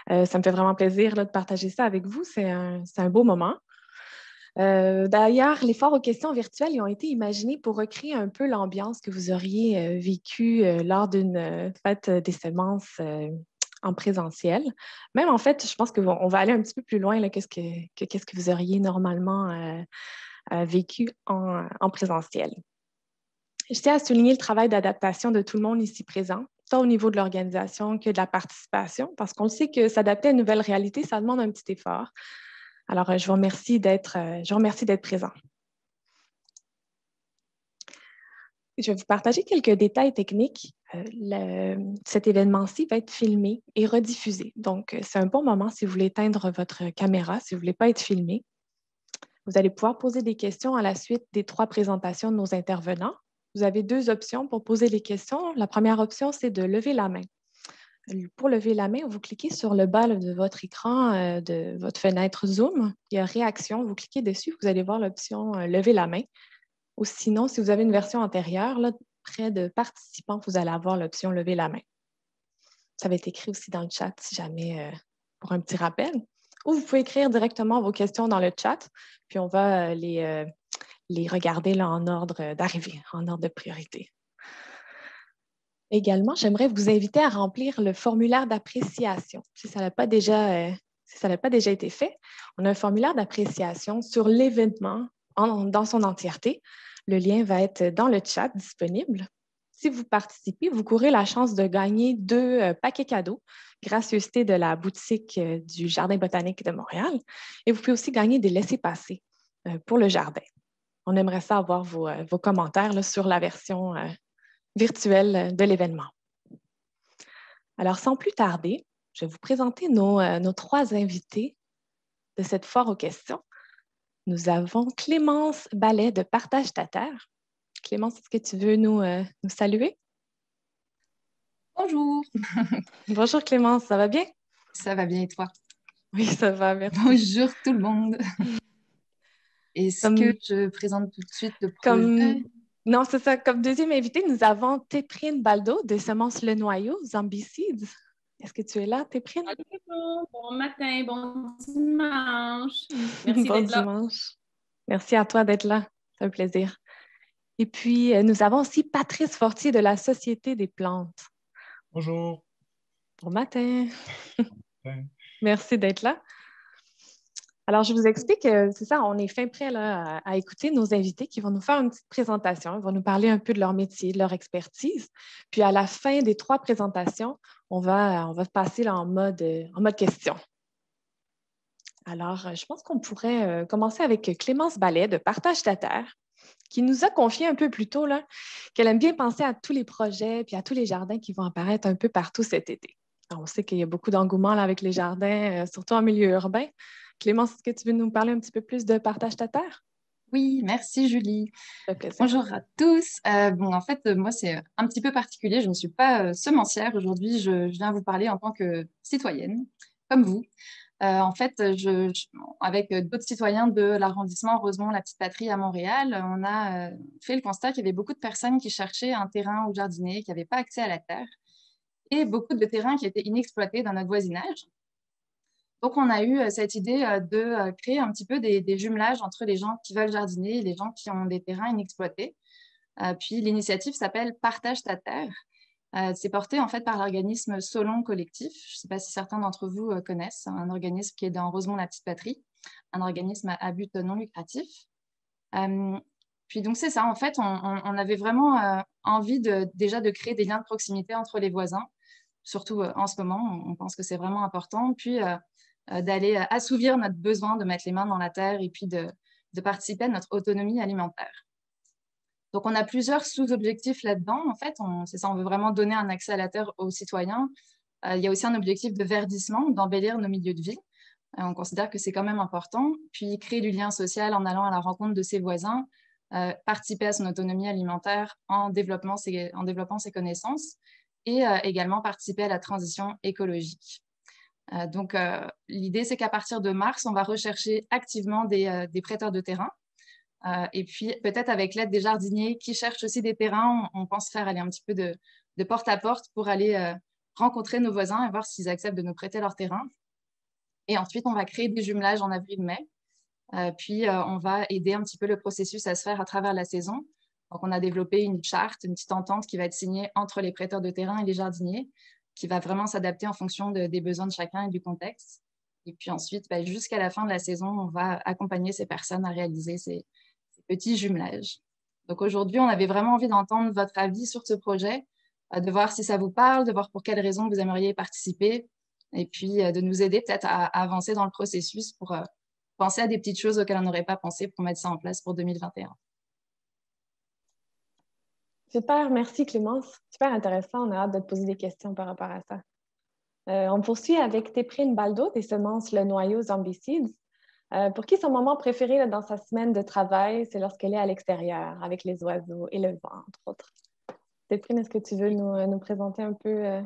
Ça me fait vraiment plaisir là, de partager ça avec vous. C'est un beau moment. D'ailleurs, les foires aux questions virtuelles ils ont été imaginés pour recréer un peu l'ambiance que vous auriez vécue lors d'une fête des semences en présentiel. Même en fait, je pense qu'on va aller un petit peu plus loin là, qu'est-ce que vous auriez normalement vécu en présentiel. Je tiens à souligner le travail d'adaptation de tout le monde ici présent, tant au niveau de l'organisation que de la participation, parce qu'on sait que s'adapter à une nouvelle réalité, ça demande un petit effort. Alors, je vous remercie d'être présent. Je vais vous partager quelques détails techniques. Cet événement-ci va être filmé et rediffusé. Donc, c'est un bon moment si vous voulez éteindre votre caméra, si vous ne voulez pas être filmé. Vous allez pouvoir poser des questions à la suite des 3 présentations de nos intervenants. Vous avez 2 options pour poser les questions. La première option, c'est de lever la main. Pour lever la main, vous cliquez sur le bas de votre écran, de votre fenêtre Zoom. Il y a Réaction. Vous cliquez dessus, vous allez voir l'option Lever la main. Ou sinon, si vous avez une version antérieure, là, près de Participants, vous allez avoir l'option Lever la main. Ça va être écrit aussi dans le chat si jamais, pour un petit rappel. Ou vous pouvez écrire directement vos questions dans le chat, puis on va les regarder là, en ordre d'arrivée, en ordre de priorité. Également, j'aimerais vous inviter à remplir le formulaire d'appréciation. Si ça n'a pas déjà été fait, on a un formulaire d'appréciation sur l'événement dans son entièreté. Le lien va être dans le chat disponible. Si vous participez, vous courez la chance de gagner 2 paquets cadeaux, gracieuseté de la boutique du Jardin botanique de Montréal. Et vous pouvez aussi gagner des laissez-passer pour le jardin. On aimerait ça avoir vos commentaires là, sur la version virtuelle de l'événement. Alors, sans plus tarder, je vais vous présenter nos 3 invités de cette foire aux questions. Nous avons Clémence Ballet de Partage ta terre. Clémence, est-ce que tu veux nous saluer? Bonjour, Bonjour Clémence, ça va bien? ça va bien et toi? Oui, ça va, merci. Bonjour tout le monde. Est-ce que Comme, je présente tout de suite le comme, projet? non, c'est ça. Comme deuxième invité, nous avons Téprine Baldo de Semences Le Noyau, Zombie Seeds. Est-ce que tu es là, Téprine? Allô, bon matin, bon dimanche. Merci Bon d'être là. dimanche. Merci à toi d'être là. C'est un plaisir. Et puis, nous avons aussi Patrice Fortier de la Société des plantes. Bonjour. Bon matin. Ouais. Merci d'être là. Alors, je vous explique, c'est ça, on est fin prêt là, à écouter nos invités qui vont nous faire une petite présentation. Ils vont nous parler un peu de leur métier, de leur expertise. Puis, à la fin des 3 présentations, on va passer là, en mode question. Alors, je pense qu'on pourrait commencer avec Clémence Ballet de Partage ta terre, qui nous a confié un peu plus tôt là, qu'elle aime bien penser à tous les projets puis à tous les jardins qui vont apparaître un peu partout cet été. Alors, on sait qu'il y a beaucoup d'engouement là, avec les jardins, surtout en milieu urbain. Clémence, est-ce que tu veux nous parler un petit peu plus de Partage ta terre? Oui, merci Julie. Ça fait plaisir. Bonjour à tous. En fait, moi, c'est un petit peu particulier. Je ne suis pas semencière. Aujourd'hui, je viens vous parler en tant que citoyenne, comme vous. En fait, avec d'autres citoyens de l'arrondissement Rosemont-la-Petite-Patrie à Montréal, on a fait le constat qu'il y avait beaucoup de personnes qui cherchaient un terrain ou jardinier, qui n'avaient pas accès à la terre, et beaucoup de terrains qui étaient inexploités dans notre voisinage. Donc, on a eu cette idée de créer un petit peu des jumelages entre les gens qui veulent jardiner et les gens qui ont des terrains inexploités. Puis, l'initiative s'appelle Partage ta terre. C'est porté en fait par l'organisme Solon Collectif. Je ne sais pas si certains d'entre vous connaissent, un organisme qui est dans Rosemont-la-Petite-Patrie, un organisme à but non lucratif. Puis donc c'est ça, en fait, on avait vraiment envie déjà de créer des liens de proximité entre les voisins, surtout en ce moment, on pense que c'est vraiment important, puis d'aller assouvir notre besoin de mettre les mains dans la terre et puis de participer à notre autonomie alimentaire. Donc, on a plusieurs sous-objectifs là-dedans. En fait, c'est ça, on veut vraiment donner un accès à la terre aux citoyens. Il y a aussi un objectif de verdissement, d'embellir nos milieux de vie. On considère que c'est quand même important. Puis, créer du lien social en allant à la rencontre de ses voisins, participer à son autonomie alimentaire en développant ses connaissances et également participer à la transition écologique. Donc, l'idée, c'est qu'à partir de mars, on va rechercher activement des prêteurs de terrain. Et puis, peut-être avec l'aide des jardiniers qui cherchent aussi des terrains, on pense faire aller un petit peu de porte à porte pour aller rencontrer nos voisins et voir s'ils acceptent de nous prêter leur terrain. Et ensuite, on va créer des jumelages en avril-mai. Puis, on va aider un petit peu le processus à se faire à travers la saison. Donc, on a développé une charte, une petite entente qui va être signée entre les prêteurs de terrain et les jardiniers, qui va vraiment s'adapter en fonction des besoins de chacun et du contexte. Et puis ensuite, jusqu'à la fin de la saison, on va accompagner ces personnes à réaliser ces petits jumelages. Donc aujourd'hui, on avait vraiment envie d'entendre votre avis sur ce projet, de voir si ça vous parle, de voir pour quelles raisons vous aimeriez participer, et puis de nous aider peut-être à avancer dans le processus pour penser à des petites choses auxquelles on n'aurait pas pensé pour mettre ça en place pour 2021. Super, merci Clémence. Super intéressant. On a hâte de te poser des questions par rapport à ça. On poursuit avec Téphrine Baldo des semences Le Noyau Zombie Seeds. Pour qui son moment préféré là, dans sa semaine de travail, c'est lorsqu'elle est à l'extérieur avec les oiseaux et le vent, entre autres. Téphrine, est-ce que tu veux nous présenter un peu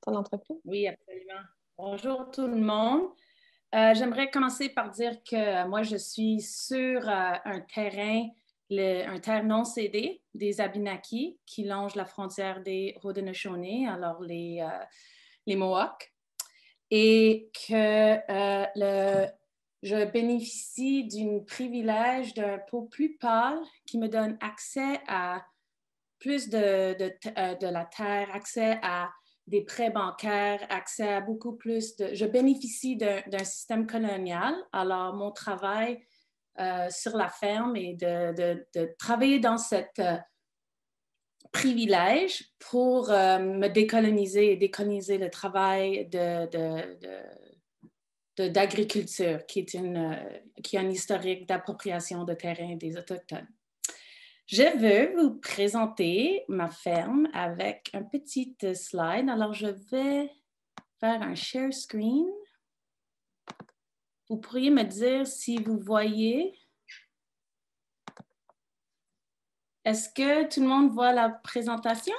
ton entreprise? Oui, absolument. Bonjour tout le monde. J'aimerais commencer par dire que moi, je suis sur un terrain non cédé des Abénaquis qui longe la frontière des Haudenosaunee, alors les Mohawks, et que je bénéficie d'un privilège d'un peau plus pâle qui me donne accès à plus de la terre, accès à des prêts bancaires, accès à beaucoup plus de... Je bénéficie d'un système colonial. Alors, mon travail sur la ferme est de travailler dans cet privilège pour me décoloniser et décoloniser le travail d'agriculture, qui a un historique d'appropriation de terrain des Autochtones. Je veux vous présenter ma ferme avec un petit slide. Alors, je vais faire un share screen. Vous pourriez me dire si vous voyez. Est-ce que tout le monde voit la présentation?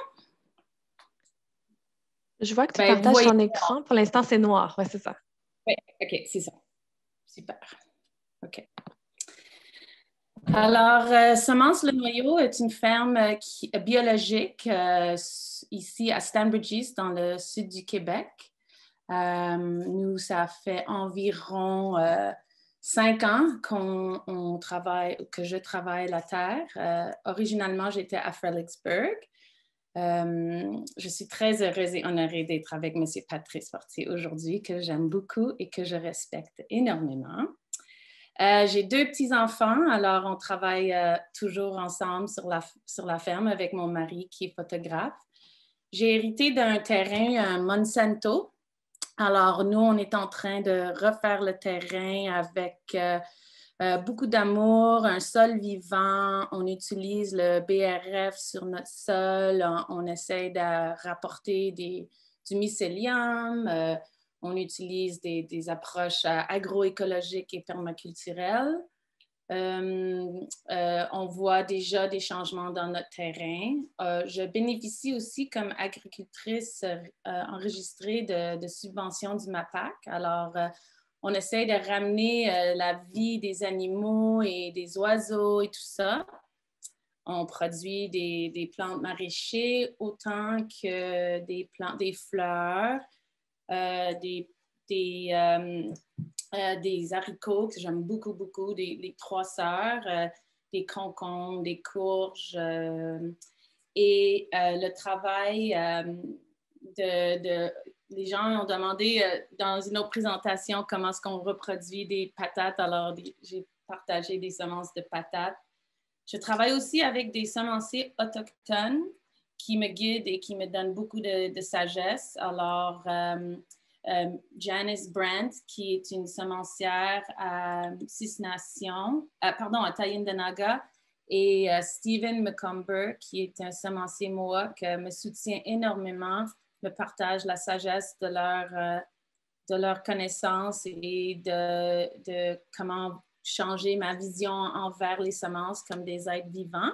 Je vois que tu partages ton écran. Pour l'instant, c'est noir. Oui, c'est ça. Oui, OK, c'est ça. Super. OK. Alors, Semences Le Noyau est une ferme biologique ici à Stanbridge, dans le sud du Québec. Nous, ça fait environ 5 ans que je travaille la terre. Originalement, j'étais à Fredericksburg. Je suis très heureuse et honorée d'être avec M. Patrice Fortier aujourd'hui, que j'aime beaucoup et que je respecte énormément. J'ai 2 petits-enfants, alors on travaille toujours ensemble sur la ferme avec mon mari qui est photographe. J'ai hérité d'un terrain Monsanto. Alors, nous, on est en train de refaire le terrain avec beaucoup d'amour, un sol vivant. On utilise le BRF sur notre sol. On essaie de rapporter du mycélium. On utilise des approches agroécologiques et permaculturelles. On voit déjà des changements dans notre terrain. Je bénéficie aussi comme agricultrice enregistrée de subventions du MAPAC. Alors, on essaie de ramener la vie des animaux et des oiseaux et tout ça. On produit des plantes maraîchères autant que des fleurs, des haricots que j'aime beaucoup, beaucoup, des 3 sœurs, des concombres, des courges. Et le travail les gens ont demandé dans une autre présentation comment est-ce qu'on reproduit des patates. Alors, j'ai partagé des semences de patates. Je travaille aussi avec des semenciers autochtones qui me guident et qui me donnent beaucoup de sagesse. Alors, Janice Brandt, qui est une semencière à Six Nations, à Tyendinaga, et Stephen McCumber, qui est un semencier Mohawk, me soutient énormément, me partage la sagesse de leur connaissance et de comment changer ma vision envers les semences comme des êtres vivants.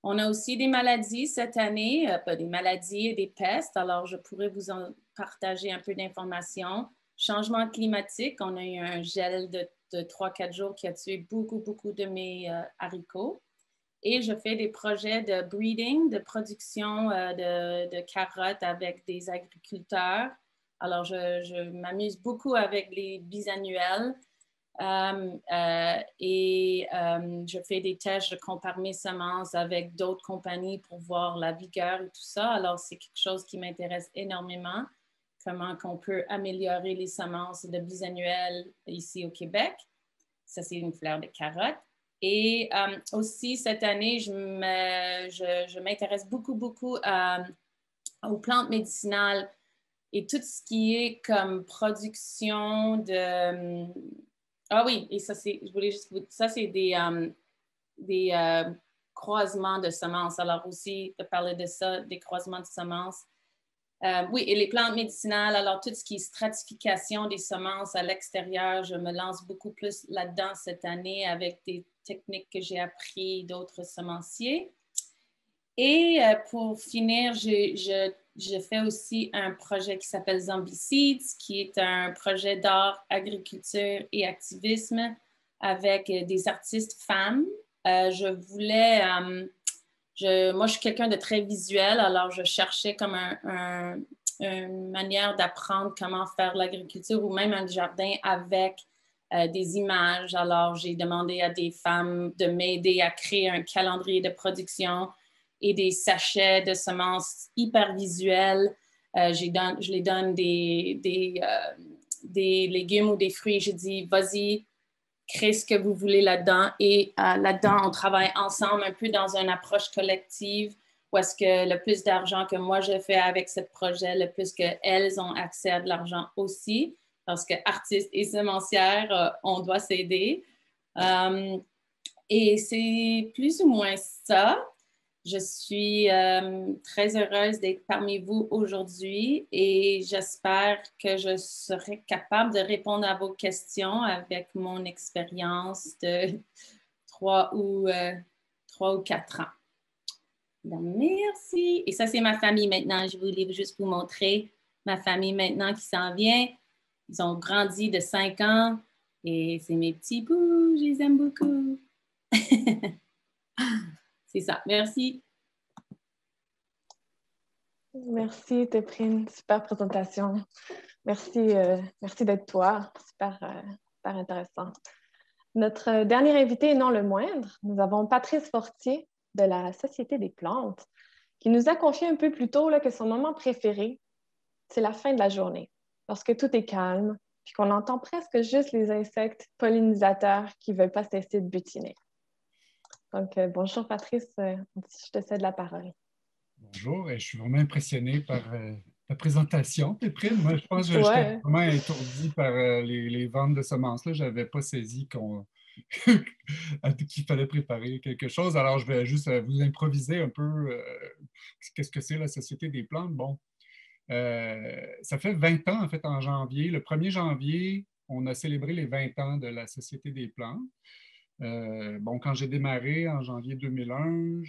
On a aussi des maladies cette année, des maladies et des pestes, alors je pourrais vous en partager un peu d'informations. Changement climatique, on a eu un gel de 3-4 jours qui a tué beaucoup, beaucoup de mes haricots. Et je fais des projets de breeding, de production de carottes avec des agriculteurs. Alors, je m'amuse beaucoup avec les bisannuels. Je fais des tests, je compare mes semences avec d'autres compagnies pour voir la vigueur et tout ça. Alors, c'est quelque chose qui m'intéresse énormément, comment on peut améliorer les semences de bisannuels ici au Québec. Ça, c'est une fleur de carotte. Et aussi, cette année, je m'intéresse beaucoup aux plantes médicinales et tout ce qui est comme production de... Ah oui, et ça, c'est, je voulais juste vous... Ça, c'est des croisements de semences. Alors aussi, de parler de ça, des croisements de semences. Oui, et les plantes médicinales, alors tout ce qui est stratification des semences à l'extérieur, je me lance beaucoup plus là-dedans cette année avec des techniques que j'ai apprises d'autres semenciers. Et pour finir, je fais aussi un projet qui s'appelle Zombie Seeds, qui est un projet d'art, agriculture et activisme avec des artistes femmes. Moi, je suis quelqu'un de très visuel, alors je cherchais comme une manière d'apprendre comment faire l'agriculture ou même un jardin avec des images. Alors, j'ai demandé à des femmes de m'aider à créer un calendrier de production et des sachets de semences hyper visuels. Je les donne des légumes ou des fruits. Je dis, vas-y, créez ce que vous voulez là-dedans. Et là-dedans, on travaille ensemble un peu dans une approche collective où est-ce que le plus d'argent que moi je fais avec ce projet, le plus qu'elles ont accès à de l'argent aussi, parce que artistes et semencières, on doit s'aider. Et c'est plus ou moins ça. Je suis très heureuse d'être parmi vous aujourd'hui et j'espère que je serai capable de répondre à vos questions avec mon expérience de 3 ou 4 ans. Donc, merci. Et ça, c'est ma famille maintenant. Je voulais juste vous montrer ma famille maintenant qui s'en vient. Ils ont grandi de 5 ans et c'est mes petits bouts. Je les aime beaucoup. C'est ça. Merci. Merci, Téprine. Super présentation. Merci, merci d'être toi. Super, super intéressant. Notre dernier invité, et non le moindre, nous avons Patrice Fortier de la Société des plantes, qui nous a confié un peu plus tôt là, que son moment préféré, c'est la fin de la journée, lorsque tout est calme, puis qu'on entend presque juste les insectes pollinisateurs qui ne veulent pas cesser de butiner. Donc, bonjour Patrice, je te cède la parole. Bonjour, et je suis vraiment impressionné par ta présentation, Péprine. Moi, je pense que j'étais Ouais. vraiment étourdi par les ventes de semences. Là, je n'avais pas saisi qu'il fallait préparer quelque chose. Alors, je vais juste vous improviser un peu qu'est-ce que c'est la Société des plantes. Bon, ça fait 20 ans, en fait, en janvier. Le 1er janvier, on a célébré les 20 ans de la Société des plantes. Bon, quand j'ai démarré en janvier 2001,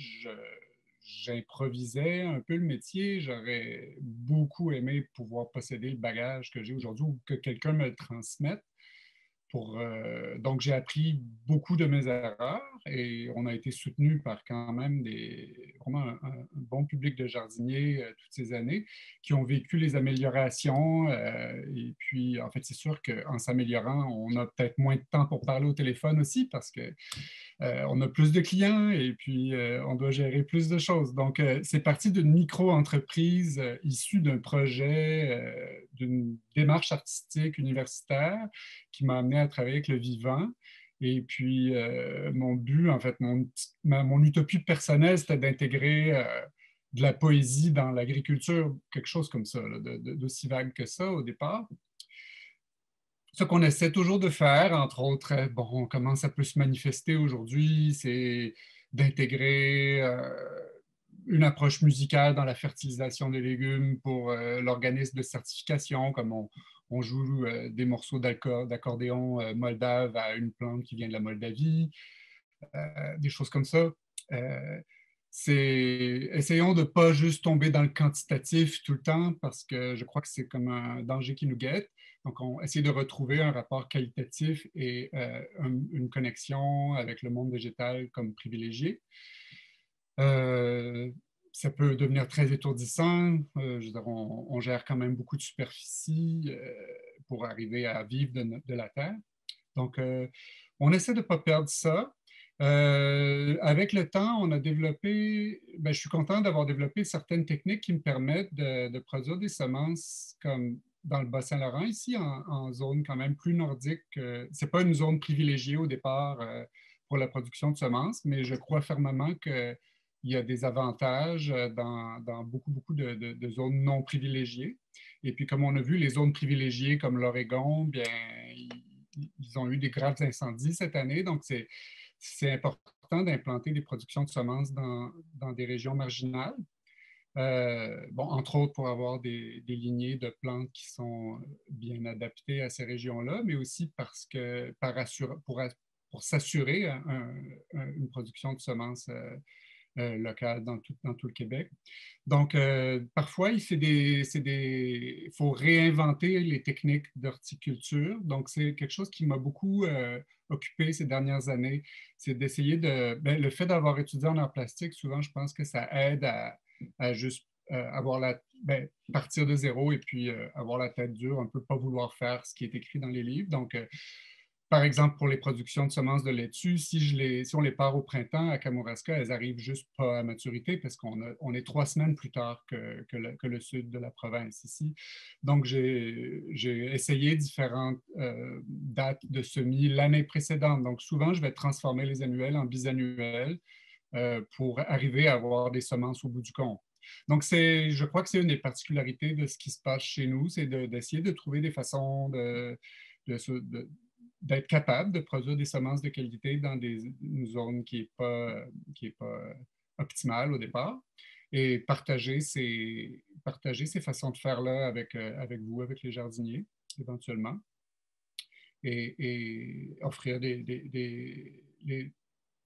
j'improvisais un peu le métier. J'aurais beaucoup aimé pouvoir posséder le bagage que j'ai aujourd'hui ou que quelqu'un me le transmette. Donc, j'ai appris beaucoup de mes erreurs et on a été soutenu par quand même vraiment un bon public de jardiniers toutes ces années qui ont vécu les améliorations. Et puis, en fait, c'est sûr qu'en s'améliorant, on a peut-être moins de temps pour parler au téléphone aussi parce que on a plus de clients et puis on doit gérer plus de choses. Donc, c'est parti d'une micro-entreprise issue d'un projet, d'une démarche artistique universitaire qui m'a amené à travailler avec le vivant. Et puis, mon but, en fait, mon utopie personnelle, c'était d'intégrer de la poésie dans l'agriculture, quelque chose comme ça, d'aussi vague que ça au départ. Ce qu'on essaie toujours de faire, entre autres, bon, comment ça peut se manifester aujourd'hui, c'est d'intégrer une approche musicale dans la fertilisation des légumes pour l'organisme de certification, comme on joue des morceaux d'accordéon moldave à une plante qui vient de la Moldavie, des choses comme ça. Essayons de ne pas juste tomber dans le quantitatif tout le temps parce que je crois que c'est comme un danger qui nous guette. Donc, on essaie de retrouver un rapport qualitatif et une connexion avec le monde végétal comme privilégié. Ça peut devenir très étourdissant. Je veux dire, on gère quand même beaucoup de superficie pour arriver à vivre de la terre. Donc, on essaie de ne pas perdre ça. Avec le temps, on a développé, je suis content d'avoir développé certaines techniques qui me permettent de produire des semences comme dans le Bas-Saint-Laurent, ici, en zone quand même plus nordique. Ce n'est pas une zone privilégiée au départ pour la production de semences, mais je crois fermement qu'il y a des avantages dans beaucoup de zones non privilégiées. Et puis, comme on a vu, les zones privilégiées comme l'Oregon, bien, ils ont eu des graves incendies cette année, donc c'est important d'implanter des productions de semences dans des régions marginales. Entre autres pour avoir des lignées de plantes qui sont bien adaptées à ces régions-là, mais aussi parce que pour s'assurer une production de semences locales dans tout le Québec. Donc, parfois, il faut réinventer les techniques d'horticulture. Donc, c'est quelque chose qui m'a beaucoup occupé ces dernières années. C'est d'essayer le fait d'avoir étudié en art plastique, souvent, je pense que ça aide à juste partir de zéro et puis avoir la tête dure, un peu pas vouloir faire ce qui est écrit dans les livres. Donc, par exemple, pour les productions de semences de laitue, si on les part au printemps à Kamouraska, elles n'arrivent juste pas à maturité parce qu'on est 3 semaines plus tard que le sud de la province ici. Donc, j'ai essayé différentes dates de semis l'année précédente. Donc, souvent, je vais transformer les annuels en bisannuels pour arriver à avoir des semences au bout du compte. Donc, je crois que c'est une des particularités de ce qui se passe chez nous, c'est d'essayer de trouver des façons d'être capable de produire des semences de qualité dans une zone qui n'est pas optimale au départ et partager ces façons de faire-là avec vous, avec les jardiniers, éventuellement, et offrir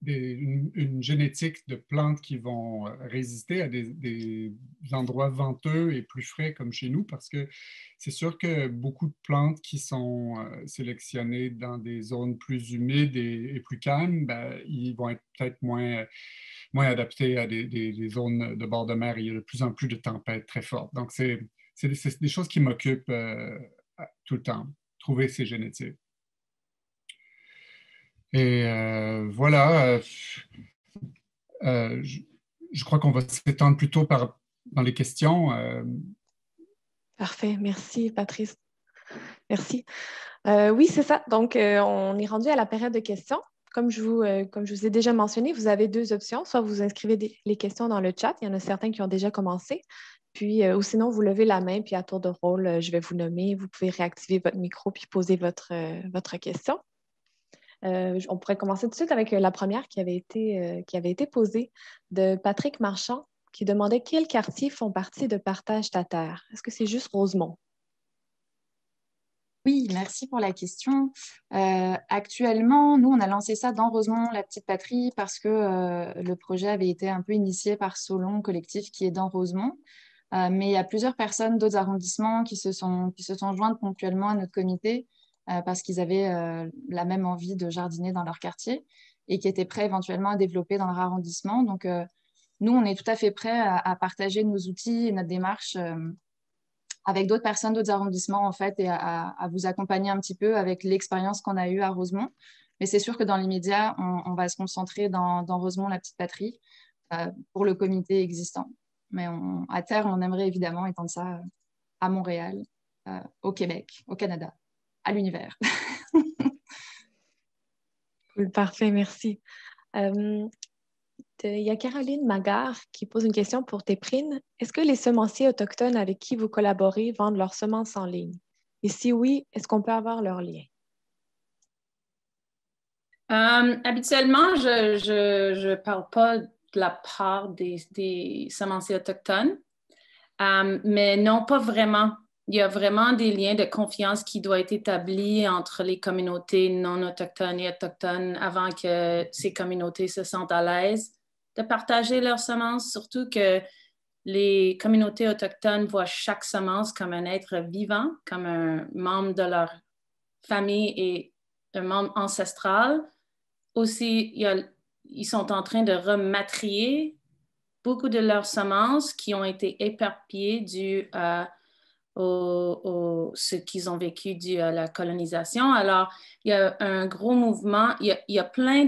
une génétique de plantes qui vont résister à des endroits venteux et plus frais comme chez nous, parce que c'est sûr que beaucoup de plantes qui sont sélectionnées dans des zones plus humides et plus calmes, ils vont être peut-être moins adaptés à des zones de bord de mer. Il y a de plus en plus de tempêtes très fortes. Donc, c'est des choses qui m'occupent tout le temps, trouver ces génétiques. Et voilà, je crois qu'on va s'étendre plutôt dans les questions. Parfait, merci Patrice. Merci. Oui, c'est ça. Donc, on est rendu à la période de questions. Comme je vous ai déjà mentionné, vous avez 2 options. Soit vous inscrivez les questions dans le chat. Il y en a certains qui ont déjà commencé. Puis, ou sinon, vous levez la main, puis à tour de rôle, je vais vous nommer. Vous pouvez réactiver votre micro puis poser votre question. On pourrait commencer tout de suite avec la première qui avait été posée de Patrick Marchand qui demandait quels quartiers font partie de Partage ta terre. Est-ce que c'est juste Rosemont? Oui, merci pour la question. Actuellement, nous, on a lancé ça dans Rosemont, la petite patrie, parce que le projet avait été un peu initié par Solon Collectif, qui est dans Rosemont. Mais il y a plusieurs personnes d'autres arrondissements qui se sont jointes ponctuellement à notre comité parce qu'ils avaient la même envie de jardiner dans leur quartier et qui étaient prêts éventuellement à développer dans leur arrondissement. Donc, nous, on est tout à fait prêts à partager nos outils et notre démarche avec d'autres personnes, d'autres arrondissements, en fait, et à vous accompagner un petit peu avec l'expérience qu'on a eue à Rosemont. Mais c'est sûr que dans l'immédiat, on va se concentrer dans Rosemont, la petite patrie, pour le comité existant. Mais à terme, on aimerait évidemment étendre ça à Montréal, au Québec, au Canada, à l'univers. Parfait, merci. Il y a Caroline Magard qui pose une question pour Téprine. Est-ce que les semenciers autochtones avec qui vous collaborez vendent leurs semences en ligne? Et si oui, est-ce qu'on peut avoir leur lien? Habituellement, je ne parle pas de la part des semenciers autochtones, mais non, pas vraiment. Il y a vraiment des liens de confiance qui doivent être établis entre les communautés non autochtones et autochtones avant que ces communautés se sentent à l'aise de partager leurs semences, surtout que les communautés autochtones voient chaque semence comme un être vivant, comme un membre de leur famille et un membre ancestral. Aussi, ils sont en train de rematrier beaucoup de leurs semences qui ont été éparpillées dû ce qu'ils ont vécu dû à la colonisation. Alors, il y a un gros mouvement, il y a plein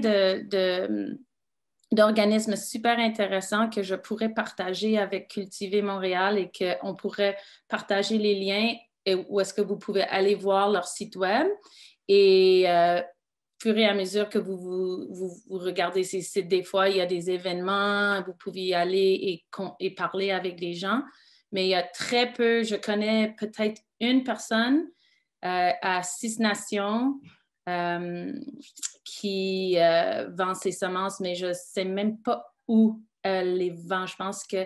d'organismes super intéressants que je pourrais partager avec Cultiver Montréal et qu'on pourrait partager les liens où est-ce que vous pouvez aller voir leur site web. Et au fur et à mesure que vous regardez ces sites, des fois, il y a des événements, vous pouvez y aller et parler avec les gens. Mais il y a très peu, je connais peut-être une personne à Six Nations qui vend ses semences, mais je ne sais même pas où elle les vend. Je pense que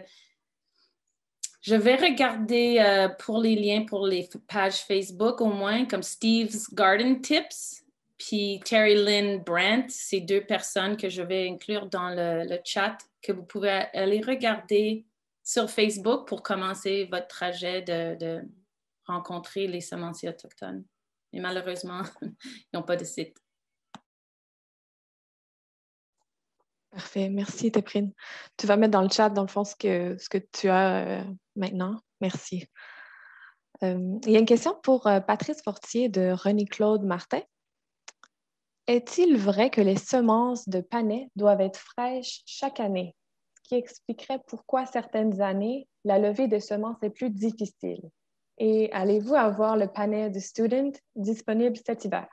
je vais regarder pour les liens pour les pages Facebook au moins, comme Steve's Garden Tips, puis Terry Lynn Brandt, c'est deux personnes que je vais inclure dans le chat, que vous pouvez aller regarder sur Facebook pour commencer votre trajet de rencontrer les semenciers autochtones. Mais malheureusement, ils n'ont pas de site. Parfait. Merci, Téprine. Tu vas mettre dans le chat, dans le fond, ce que tu as maintenant. Merci. Il y a une question pour Patrice Fortier de René-Claude Martin. Est-il vrai que les semences de panais doivent être fraîches chaque année? Ce qui expliquerait pourquoi certaines années, la levée des semences est plus difficile. Et allez-vous avoir le panais de Student disponible cet hiver?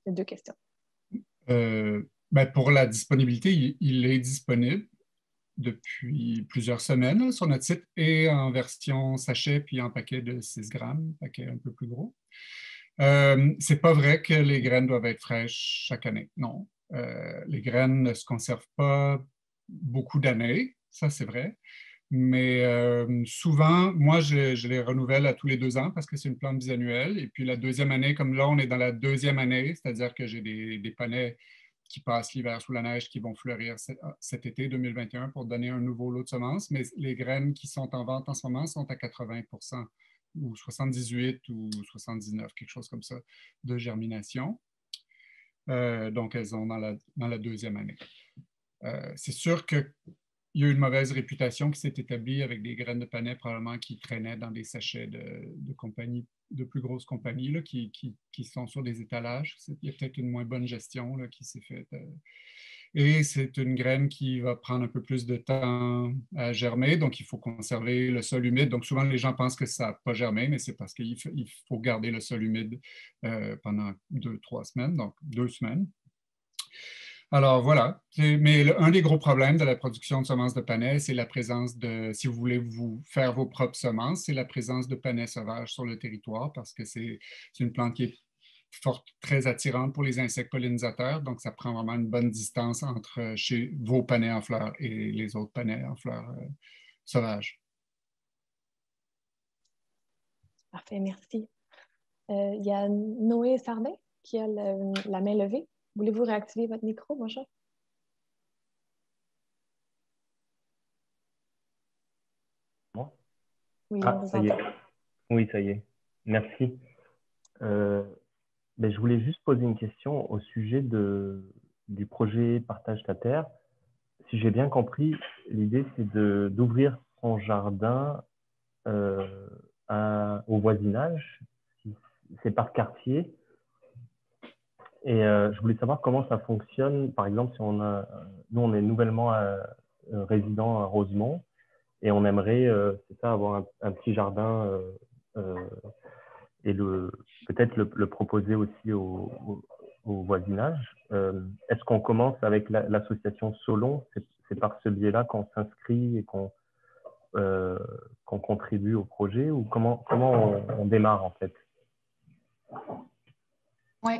C'est deux questions. Pour la disponibilité, il est disponible depuis plusieurs semaines sur notre site et en version sachet puis en paquet de 6 grammes, paquet un peu plus gros. C'est pas vrai que les graines doivent être fraîches chaque année, non. Les graines ne se conservent pas beaucoup d'années, ça c'est vrai. Mais souvent, moi, je les renouvelle à tous les 2 ans parce que c'est une plante bisannuelle. Et puis la deuxième année, comme là, on est dans la deuxième année, c'est-à-dire que j'ai des panais qui passent l'hiver sous la neige qui vont fleurir cet été 2021 pour donner un nouveau lot de semences. Mais les graines qui sont en vente en ce moment sont à 80% ou 78 ou 79, quelque chose comme ça, de germination. Donc, elles sont dans la deuxième année. C'est sûr qu'il y a eu une mauvaise réputation qui s'est établie avec des graines de panais probablement qui traînaient dans des sachets de compagnies, de plus grosses compagnies là, qui sont sur des étalages. Il y a peut-être une moins bonne gestion là, qui s'est faite. Et c'est une graine qui va prendre un peu plus de temps à germer, donc il faut conserver le sol humide. Donc souvent, les gens pensent que ça n'a pas germé, mais c'est parce qu'il faut garder le sol humide pendant 2-3 semaines, donc 2 semaines. Alors voilà, mais un des gros problèmes de la production de semences de panais, c'est la présence de, si vous voulez vous faire vos propres semences, c'est la présence de panais sauvages sur le territoire parce que c'est une plante qui est forte, très attirante pour les insectes pollinisateurs, donc ça prend vraiment une bonne distance entre chez vos panais en fleurs et les autres panais en fleurs sauvages. Parfait, merci. Il y a Noé Sardin qui a la main levée. Voulez-vous réactiver votre micro, mon chat? Moi? Oui, ça y est. Oui, ça y est. Merci. Je voulais juste poser une question au sujet du projet Partage ta terre. Si j'ai bien compris, l'idée, c'est d'ouvrir son jardin au voisinage. C'est par quartier. Et je voulais savoir comment ça fonctionne. Par exemple, si nous, on est nouvellement résident à Rosemont et on aimerait, c'est ça, avoir un petit jardin et peut-être le proposer aussi au voisinage. Est-ce qu'on commence avec l'association Solon? C'est par ce biais-là qu'on s'inscrit et qu'on contribue au projet, ou comment on démarre en fait? Oui.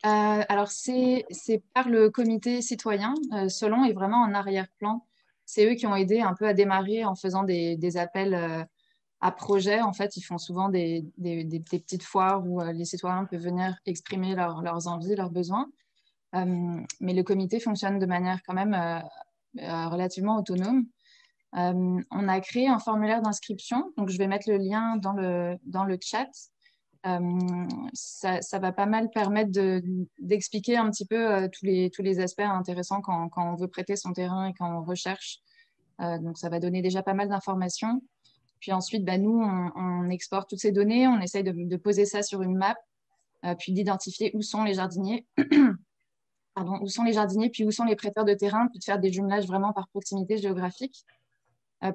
Alors, c'est par le comité citoyen. Solon est vraiment en arrière-plan. C'est eux qui ont aidé un peu à démarrer en faisant des appels à projets. En fait, ils font souvent des petites foires où les citoyens peuvent venir exprimer leurs envies, leurs besoins. Mais le comité fonctionne de manière quand même relativement autonome. On a créé un formulaire d'inscription. Donc, je vais mettre le lien dans le chat. Ça va pas mal permettre d'expliquer un petit peu tous les aspects intéressants quand on veut prêter son terrain et quand on recherche Donc, ça va donner déjà pas mal d'informations. Puis ensuite, nous, on exporte toutes ces données, on essaye de poser ça sur une map, puis d'identifier où sont les jardiniers, pardon, où sont les jardiniers, puis où sont les prêteurs de terrain, puis de faire des jumelages vraiment par proximité géographique.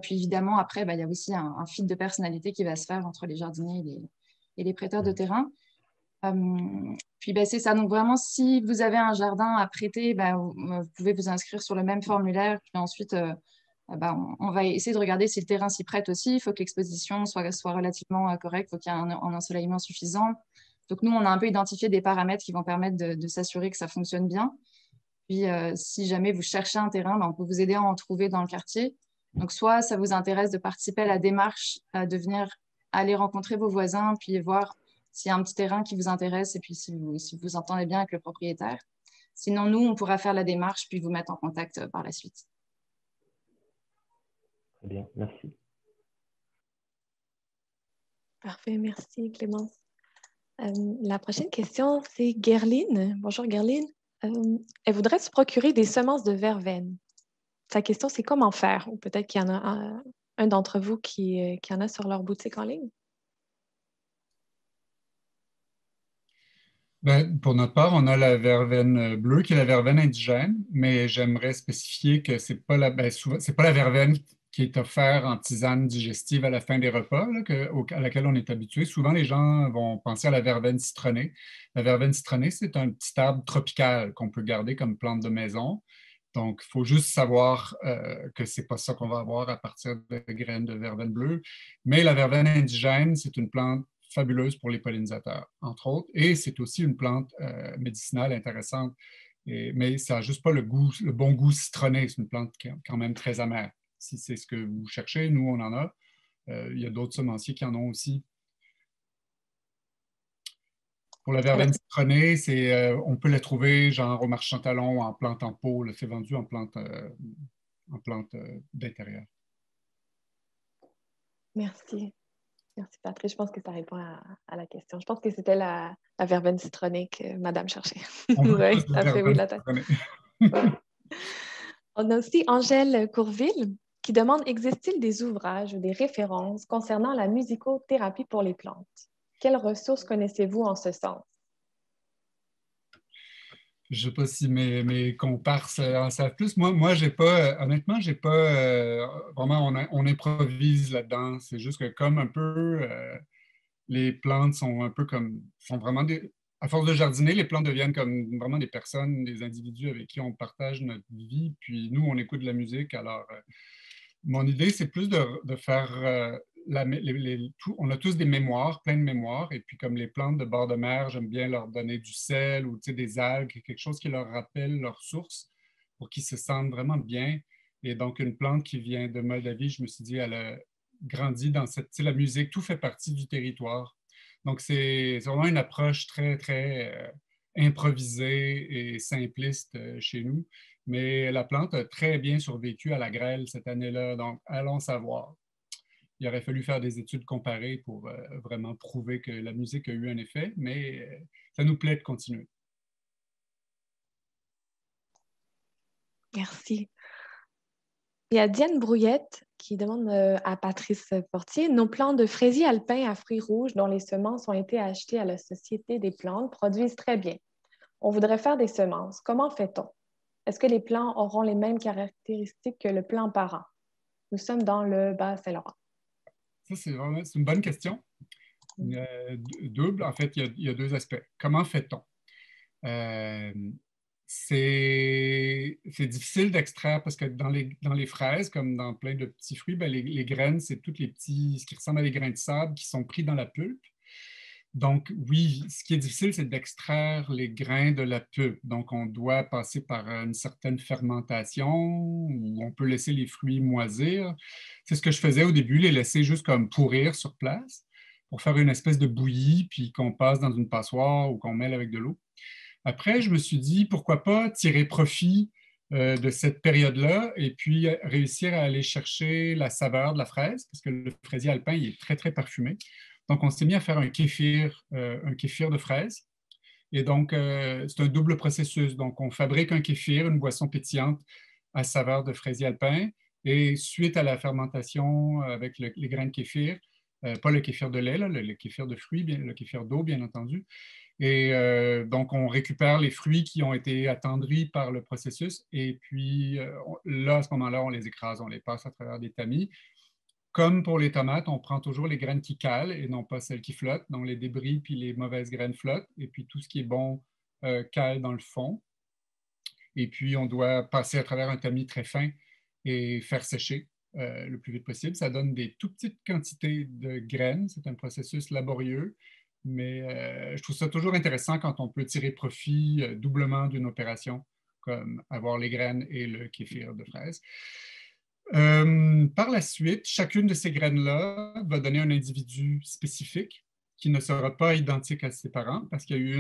Puis évidemment, après, il y a aussi un feed de personnalité qui va se faire entre les jardiniers et les prêteurs de terrain. Puis c'est ça. Donc vraiment, si vous avez un jardin à prêter, vous pouvez vous inscrire sur le même formulaire. Puis ensuite, on va essayer de regarder si le terrain s'y prête aussi. Il faut que l'exposition soit relativement correcte. Il faut qu'il y ait un ensoleillement suffisant. Donc nous, on a un peu identifié des paramètres qui vont permettre de s'assurer que ça fonctionne bien. Puis si jamais vous cherchez un terrain, on peut vous aider à en trouver dans le quartier. Donc soit ça vous intéresse de participer à la démarche, de venir aller rencontrer vos voisins, puis voir s'il y a un petit terrain qui vous intéresse et puis si vous entendez bien avec le propriétaire. Sinon, nous, on pourra faire la démarche puis vous mettre en contact par la suite. Très bien, merci. Parfait, merci Clémence. La prochaine question, c'est Guerline. Bonjour Guerline. Elle voudrait se procurer des semences de verveine. Sa question, c'est comment faire? Ou peut-être qu'il y en a un d'entre vous qui en a sur leur boutique en ligne. Pour notre part, on a la verveine bleue qui est la verveine indigène, mais j'aimerais spécifier que c'est pas la verveine qui est offerte en tisane digestive à la fin des repas, là, à laquelle on est habitué. Souvent, les gens vont penser à la verveine citronnée. La verveine citronnée, c'est un petit arbre tropical qu'on peut garder comme plante de maison. Donc, il faut juste savoir que ce n'est pas ça qu'on va avoir à partir de graines de verveine bleue. Mais la verveine indigène, c'est une plante fabuleuse pour les pollinisateurs, entre autres. Et c'est aussi une plante médicinale intéressante. Mais ça n'a juste pas le bon goût citronné. C'est une plante qui est quand même très amère. Si c'est ce que vous cherchez, nous, on en a. Il y a d'autres semenciers qui en ont aussi. Pour la verveine citronnée, on peut la trouver genre au marchand talon en plante en pot. C'est vendu en plante d'intérieur. Merci. Merci Patrick. Je pense que ça répond à la question. Je pense que c'était la verveine citronnée que Madame cherchait. Oui, ça fait oui de la tête. Ouais. On a aussi Angèle Courville qui demande: existe-t-il des ouvrages ou des références concernant la musicothérapie pour les plantes? Quelles ressources connaissez-vous en ce sens? Je ne sais pas si mes comparses en savent plus. Moi j'ai pas, honnêtement, j'ai pas vraiment, on improvise là-dedans. C'est juste que comme un peu, les plantes sont un peu sont vraiment à force de jardiner, les plantes deviennent comme vraiment des personnes, des individus avec qui on partage notre vie. Puis nous, on écoute de la musique. Alors, mon idée, c'est plus de faire on a tous des mémoires, plein de mémoires, et puis comme les plantes de bord de mer, j'aime bien leur donner du sel ou des algues, quelque chose qui leur rappelle leur source pour qu'ils se sentent vraiment bien. Et donc, une plante qui vient de Moldavie, je me suis dit, elle a grandi dans la musique, tout fait partie du territoire. Donc, c'est vraiment une approche très, très improvisée et simpliste chez nous. Mais la plante a très bien survécu à la grêle cette année-là, donc allons savoir. Il aurait fallu faire des études comparées pour vraiment prouver que la musique a eu un effet, mais ça nous plaît de continuer. Merci. Il y a Diane Brouillette qui demande à Patrice Portier: nos plants de fraisier alpin à fruits rouges dont les semences ont été achetées à la Société des plantes produisent très bien. On voudrait faire des semences. Comment fait-on? Est-ce que les plants auront les mêmes caractéristiques que le plant parent? Nous sommes dans le Bas-Saint-Laurent. Ça, c'est une bonne question. Double, en fait, il y a deux aspects. Comment fait-on? C'est difficile d'extraire parce que dans les fraises, comme dans plein de petits fruits, les graines, c'est tous les petits, ce qui ressemble à des grains de sable qui sont pris dans la pulpe. Donc, oui, ce qui est difficile, c'est d'extraire les grains de la pulpe. Donc, on doit passer par une certaine fermentation où on peut laisser les fruits moisir. C'est ce que je faisais au début, les laisser juste comme pourrir sur place pour faire une espèce de bouillie, puis qu'on passe dans une passoire ou qu'on mêle avec de l'eau. Après, je me suis dit, pourquoi pas tirer profit de cette période-là et puis réussir à aller chercher la saveur de la fraise, parce que le fraisier alpin, il est très, très parfumé. Donc, on s'est mis à faire un kéfir de fraise. Et donc, c'est un double processus. Donc, on fabrique un kéfir, une boisson pétillante à saveur de fraisier alpin. Et suite à la fermentation avec les grains de kéfir, pas le kéfir de lait, là, le kéfir de fruits, le kéfir d'eau, bien entendu. Et donc, on récupère les fruits qui ont été attendris par le processus. Et puis, là, à ce moment-là, on les écrase, on les passe à travers des tamis. Comme pour les tomates, on prend toujours les graines qui calent et non pas celles qui flottent. Donc, les débris puis les mauvaises graines flottent. Et puis, tout ce qui est bon cale dans le fond. Et puis, on doit passer à travers un tamis très fin et faire sécher le plus vite possible. Ça donne des tout petites quantités de graines. C'est un processus laborieux, mais je trouve ça toujours intéressant quand on peut tirer profit doublement d'une opération, comme avoir les graines et le kéfir de fraise. Par la suite, chacune de ces graines-là va donner un individu spécifique qui ne sera pas identique à ses parents parce qu'il y a eu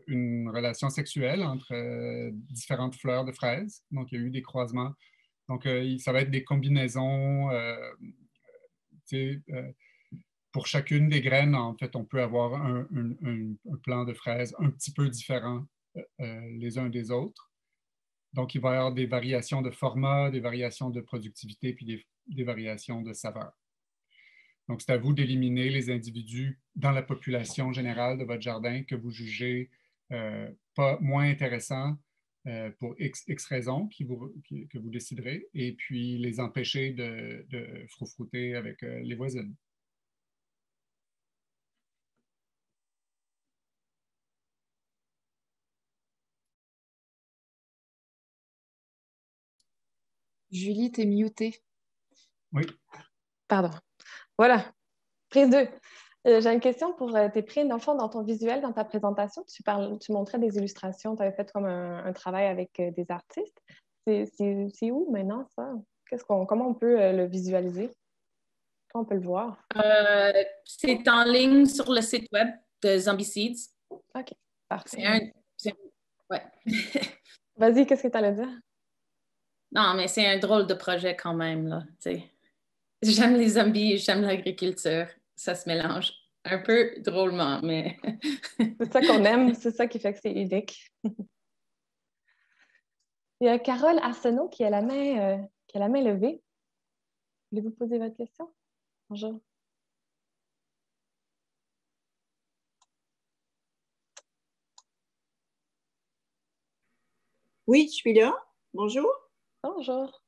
une relation sexuelle entre différentes fleurs de fraises. Donc, il y a eu des croisements. Donc, ça va être des combinaisons. Pour chacune des graines, en fait, on peut avoir un plant de fraises un petit peu différent les uns des autres. Donc, il va y avoir des variations de format, des variations de productivité, puis des variations de saveur. Donc, c'est à vous d'éliminer les individus dans la population générale de votre jardin que vous jugez pas moins intéressants pour X raisons que vous déciderez, et puis les empêcher de froufrouter avec les voisines. Julie, t'es mutée. Oui. Pardon. Voilà. Prise 2. J'ai une question pour tes prix. Dans le fond, dans ton visuel, dans ta présentation, tu montrais des illustrations. Tu avais fait comme un travail avec des artistes. C'est où maintenant, ça? Comment on peut le visualiser? Comment on peut le voir? C'est en ligne sur le site web de Zombie Seeds. OK, parfait. Ouais. Vas-y, qu'est-ce que tu allais dire? Non, mais c'est un drôle de projet quand même, là, tu sais. J'aime les zombies, j'aime l'agriculture. Ça se mélange un peu drôlement, mais... C'est ça qu'on aime, c'est ça qui fait que c'est unique. Il y a Carole Arsenault qui a la main levée. Voulez-vous poser votre question? Bonjour. Oui, je suis là. Bonjour. Bonjour.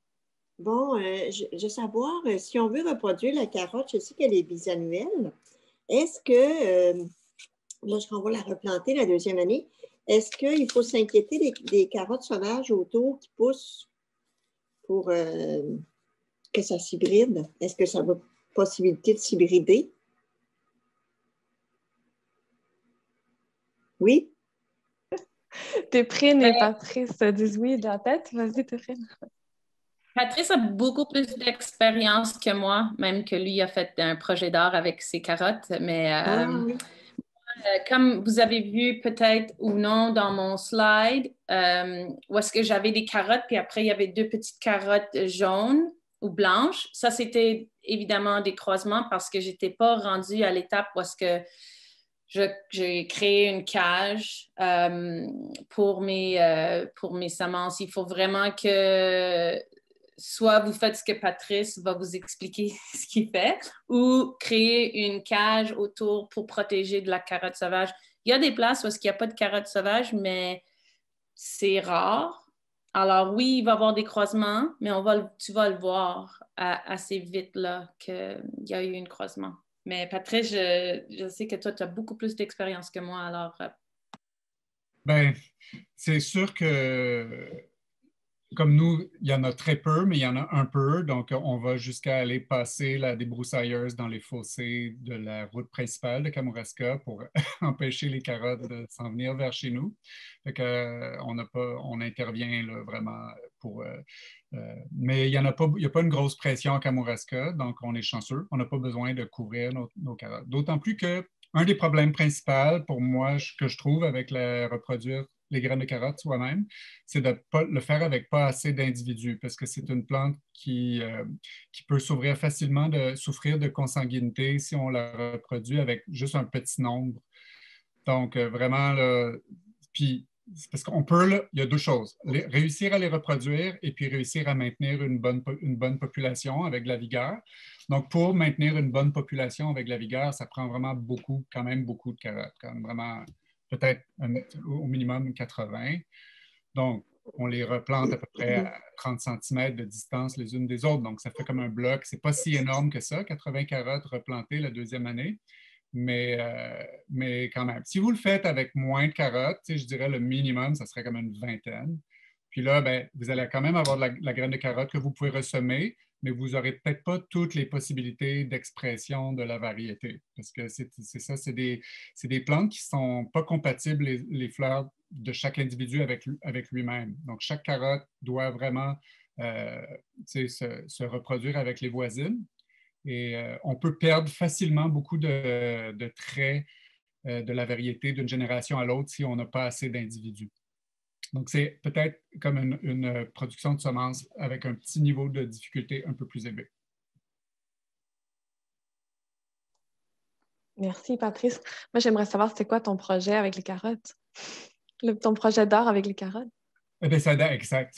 Bon, je veux savoir, si on veut reproduire la carotte, je sais qu'elle est bisannuelle. Est-ce que, lorsqu'on va la replanter la deuxième année, est-ce qu'il faut s'inquiéter des carottes sauvages autour qui poussent pour que ça s'hybride? Est-ce que ça a possibilité de s'hybrider? Oui? Téprine et Patrice disent oui de la tête. Vas-y, Téprine. Patrice a beaucoup plus d'expérience que moi, même que lui a fait un projet d'art avec ses carottes. Mais Oui. comme vous avez vu peut-être ou non dans mon slide, où est-ce que j'avais des carottes, puis après il y avait deux petites carottes jaunes ou blanches. Ça, c'était évidemment des croisements parce que je n'étais pas rendue à l'étape où est-ce que j'ai créé une cage pour mes semences. Il faut vraiment que soit vous faites ce que Patrice va vous expliquer ce qu'il fait, ou créer une cage autour pour protéger de la carotte sauvage. Il y a des places où il n'y a pas de carotte sauvage, mais c'est rare. Alors oui, il va y avoir des croisements, mais tu vas le voir assez vite là, qu'il y a eu un croisement. Mais Patrice, je sais que toi, tu as beaucoup plus d'expérience que moi, alors... Ben, c'est sûr que, comme nous, il y en a très peu, mais il y en a un peu. Donc, on va jusqu'à aller passer la débroussailleuse dans les fossés de la route principale de Kamouraska pour empêcher les carottes de s'en venir vers chez nous. Fait que, on intervient là, vraiment pour... mais il n'y a pas une grosse pression à Kamouraska, donc on est chanceux. On n'a pas besoin de couvrir nos carottes. D'autant plus que un des problèmes principaux pour moi que je trouve avec reproduire les graines de carottes soi-même, c'est de le faire avec pas assez d'individus parce que c'est une plante qui peut souffrir facilement de consanguinité si on la reproduit avec juste un petit nombre. Donc, vraiment, là, puis c'est parce qu'on peut, là, il y a deux choses. Réussir à les reproduire et puis réussir à maintenir une bonne population avec de la vigueur. Donc, pour maintenir une bonne population avec de la vigueur, ça prend vraiment quand même beaucoup de carottes, quand même vraiment peut-être au minimum 80. Donc, on les replante à peu près à 30 cm de distance les unes des autres. Donc, ça fait comme un bloc. Ce n'est pas si énorme que ça, 80 carottes replantées la deuxième année. Mais quand même, si vous le faites avec moins de carottes, je dirais le minimum, ça serait comme une vingtaine. Puis là, ben, vous allez quand même avoir la graine de carotte que vous pouvez ressemer, mais vous n'aurez peut-être pas toutes les possibilités d'expression de la variété. Parce que c'est ça, c'est des plantes qui ne sont pas compatibles, les fleurs de chaque individu avec lui-même. Donc, chaque carotte doit vraiment se reproduire avec les voisines. Et on peut perdre facilement beaucoup de traits de la variété d'une génération à l'autre si on n'a pas assez d'individus. Donc, c'est peut-être comme une production de semences avec un petit niveau de difficulté un peu plus élevé. Merci, Patrice. Moi, j'aimerais savoir, c'était quoi ton projet avec les carottes? Ton projet d'art avec les carottes? Eh bien, ça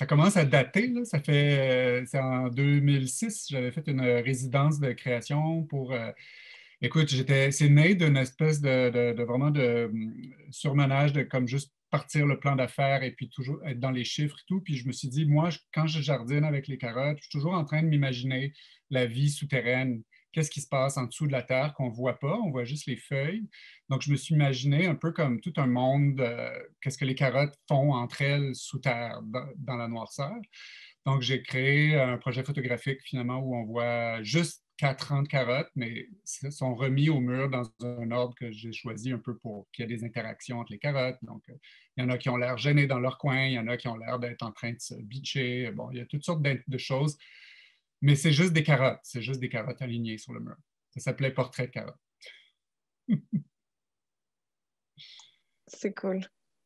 commence à dater. Là. Ça fait, c'est en 2006, j'avais fait une résidence de création pour... écoute, c'est né d'une espèce de vraiment de surmenage, de comme juste partir le plan d'affaires et puis toujours être dans les chiffres et tout. Puis je me suis dit, moi, quand je jardine avec les carottes, je suis toujours en train de m'imaginer la vie souterraine. Qu'est-ce qui se passe en dessous de la terre qu'on ne voit pas? On voit juste les feuilles. Donc, je me suis imaginé un peu comme tout un monde, qu'est-ce que les carottes font entre elles sous terre, dans la noirceur. Donc, j'ai créé un projet photographique finalement où on voit juste 4 rangs de carottes, mais ils sont remis au mur dans un ordre que j'ai choisi un peu pour qu'il y ait des interactions entre les carottes. Donc, il y en a qui ont l'air gênés dans leur coin, il y en a qui ont l'air d'être en train de se bitcher. Bon, il y a toutes sortes de choses, mais c'est juste des carottes alignées sur le mur. Ça s'appelait Portrait de carottes. C'est cool.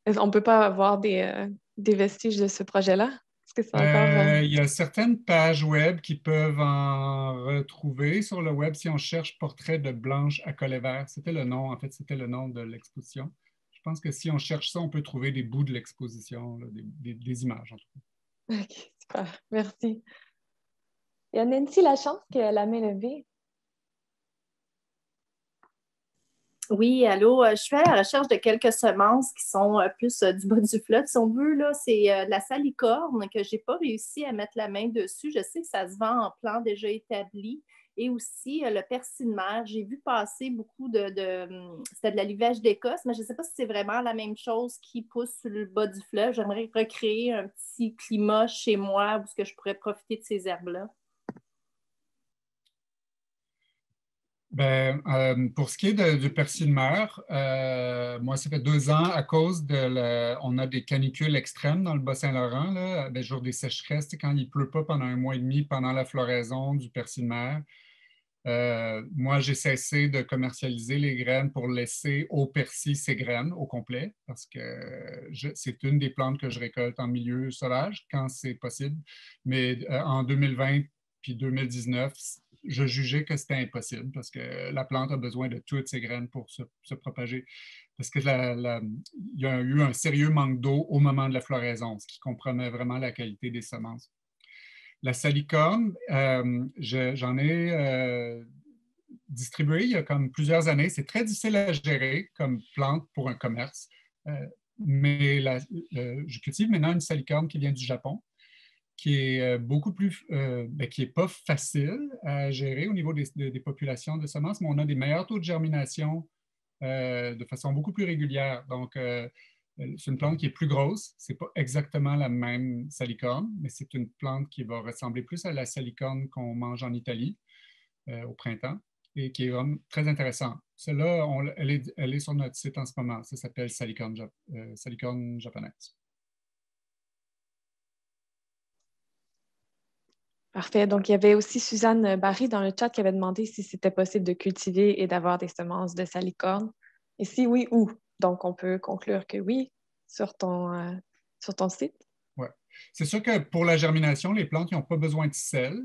On ne peut pas avoir des vestiges de ce projet-là? Est-ce que c'est encore... Il y a certaines pages web qui peuvent en retrouver sur le web si on cherche Portrait de Blanche à collet vert. C'était le nom, en fait, c'était le nom de l'exposition. Je pense que si on cherche ça, on peut trouver des bouts de l'exposition, des images en tout cas. OK, super. Merci. Il y a Nancy Lachance qui a la main levée. Oui, allô, je suis à la recherche de quelques semences qui sont plus du bas du fleuve, si on veut. Là, c'est de la salicorne que je n'ai pas réussi à mettre la main dessus. Je sais que ça se vend en plan déjà établi. Et aussi le persil de mer. J'ai vu passer beaucoup c'était de la livèche d'Écosse, mais je ne sais pas si c'est vraiment la même chose qui pousse sur le bas du fleuve. J'aimerais recréer un petit climat chez moi où je pourrais profiter de ces herbes-là. Ben, pour ce qui est du persil mer, moi, ça fait 2 ans à cause on a des canicules extrêmes dans le Bas-Saint-Laurent, là, ben, jour des sécheresses, quand il ne pleut pas pendant 1 mois et demi pendant la floraison du persil mer. Moi, j'ai cessé de commercialiser les graines pour laisser au persil ses graines au complet parce que c'est une des plantes que je récolte en milieu sauvage quand c'est possible. Mais en 2020 puis 2019, je jugeais que c'était impossible parce que la plante a besoin de toutes ses graines pour se propager. Parce qu'il y a eu un sérieux manque d'eau au moment de la floraison, ce qui compromet vraiment la qualité des semences. La salicorne, j'en ai distribué il y a comme plusieurs années. C'est très difficile à gérer comme plante pour un commerce. Mais je cultive maintenant une salicorne qui vient du Japon, qui est beaucoup plus, qui n'est pas facile à gérer au niveau des populations de semences, mais on a des meilleurs taux de germination de façon beaucoup plus régulière. Donc, c'est une plante qui est plus grosse. Ce n'est pas exactement la même salicorne, mais c'est une plante qui va ressembler plus à la salicorne qu'on mange en Italie au printemps et qui est vraiment très intéressante. Celle-là, elle est sur notre site en ce moment. Ça s'appelle salicorne japonaise. Parfait. Donc, il y avait aussi Suzanne Barry dans le chat qui avait demandé si c'était possible de cultiver et d'avoir des semences de salicorne. Et si oui, où? Donc, on peut conclure que oui, sur ton site. Oui. C'est sûr que pour la germination, les plantes n'ont pas besoin de sel,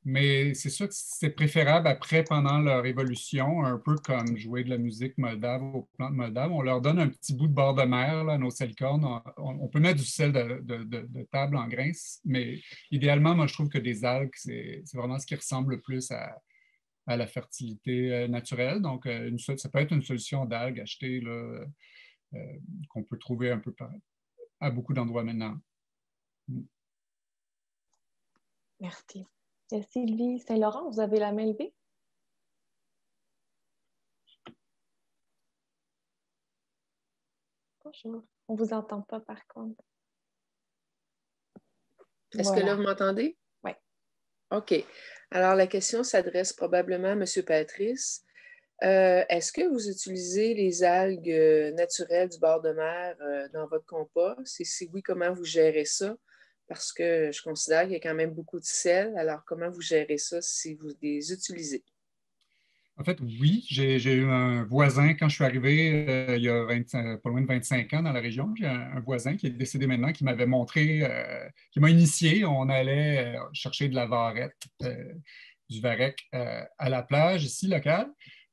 Mais c'est sûr que c'est préférable après, pendant leur évolution, un peu comme jouer de la musique moldave aux plantes moldaves. On leur donne un petit bout de bord de mer, là, nos salicornes. On peut mettre du sel de table en grains, mais idéalement, moi, je trouve que des algues, c'est vraiment ce qui ressemble le plus à la fertilité naturelle. Donc, ça peut être une solution d'algues achetée là, qu'on peut trouver un peu à beaucoup d'endroits maintenant. Merci. Sylvie Saint-Laurent, vous avez la main levée? Bonjour. On ne vous entend pas, par contre. Est-ce que là, vous m'entendez? Oui. OK. Alors, la question s'adresse probablement à M. Patrice. Est-ce que vous utilisez les algues naturelles du bord de mer dans votre compost? Et si oui, comment vous gérez ça? Parce que je considère qu'il y a quand même beaucoup de sel. Alors, comment vous gérez ça si vous les utilisez? En fait, oui, j'ai eu un voisin quand je suis arrivé il y a pas loin de 25 ans dans la région. J'ai un voisin qui est décédé maintenant, qui m'avait montré, qui m'a initié. On allait chercher de la varette, du varech à la plage ici, locale,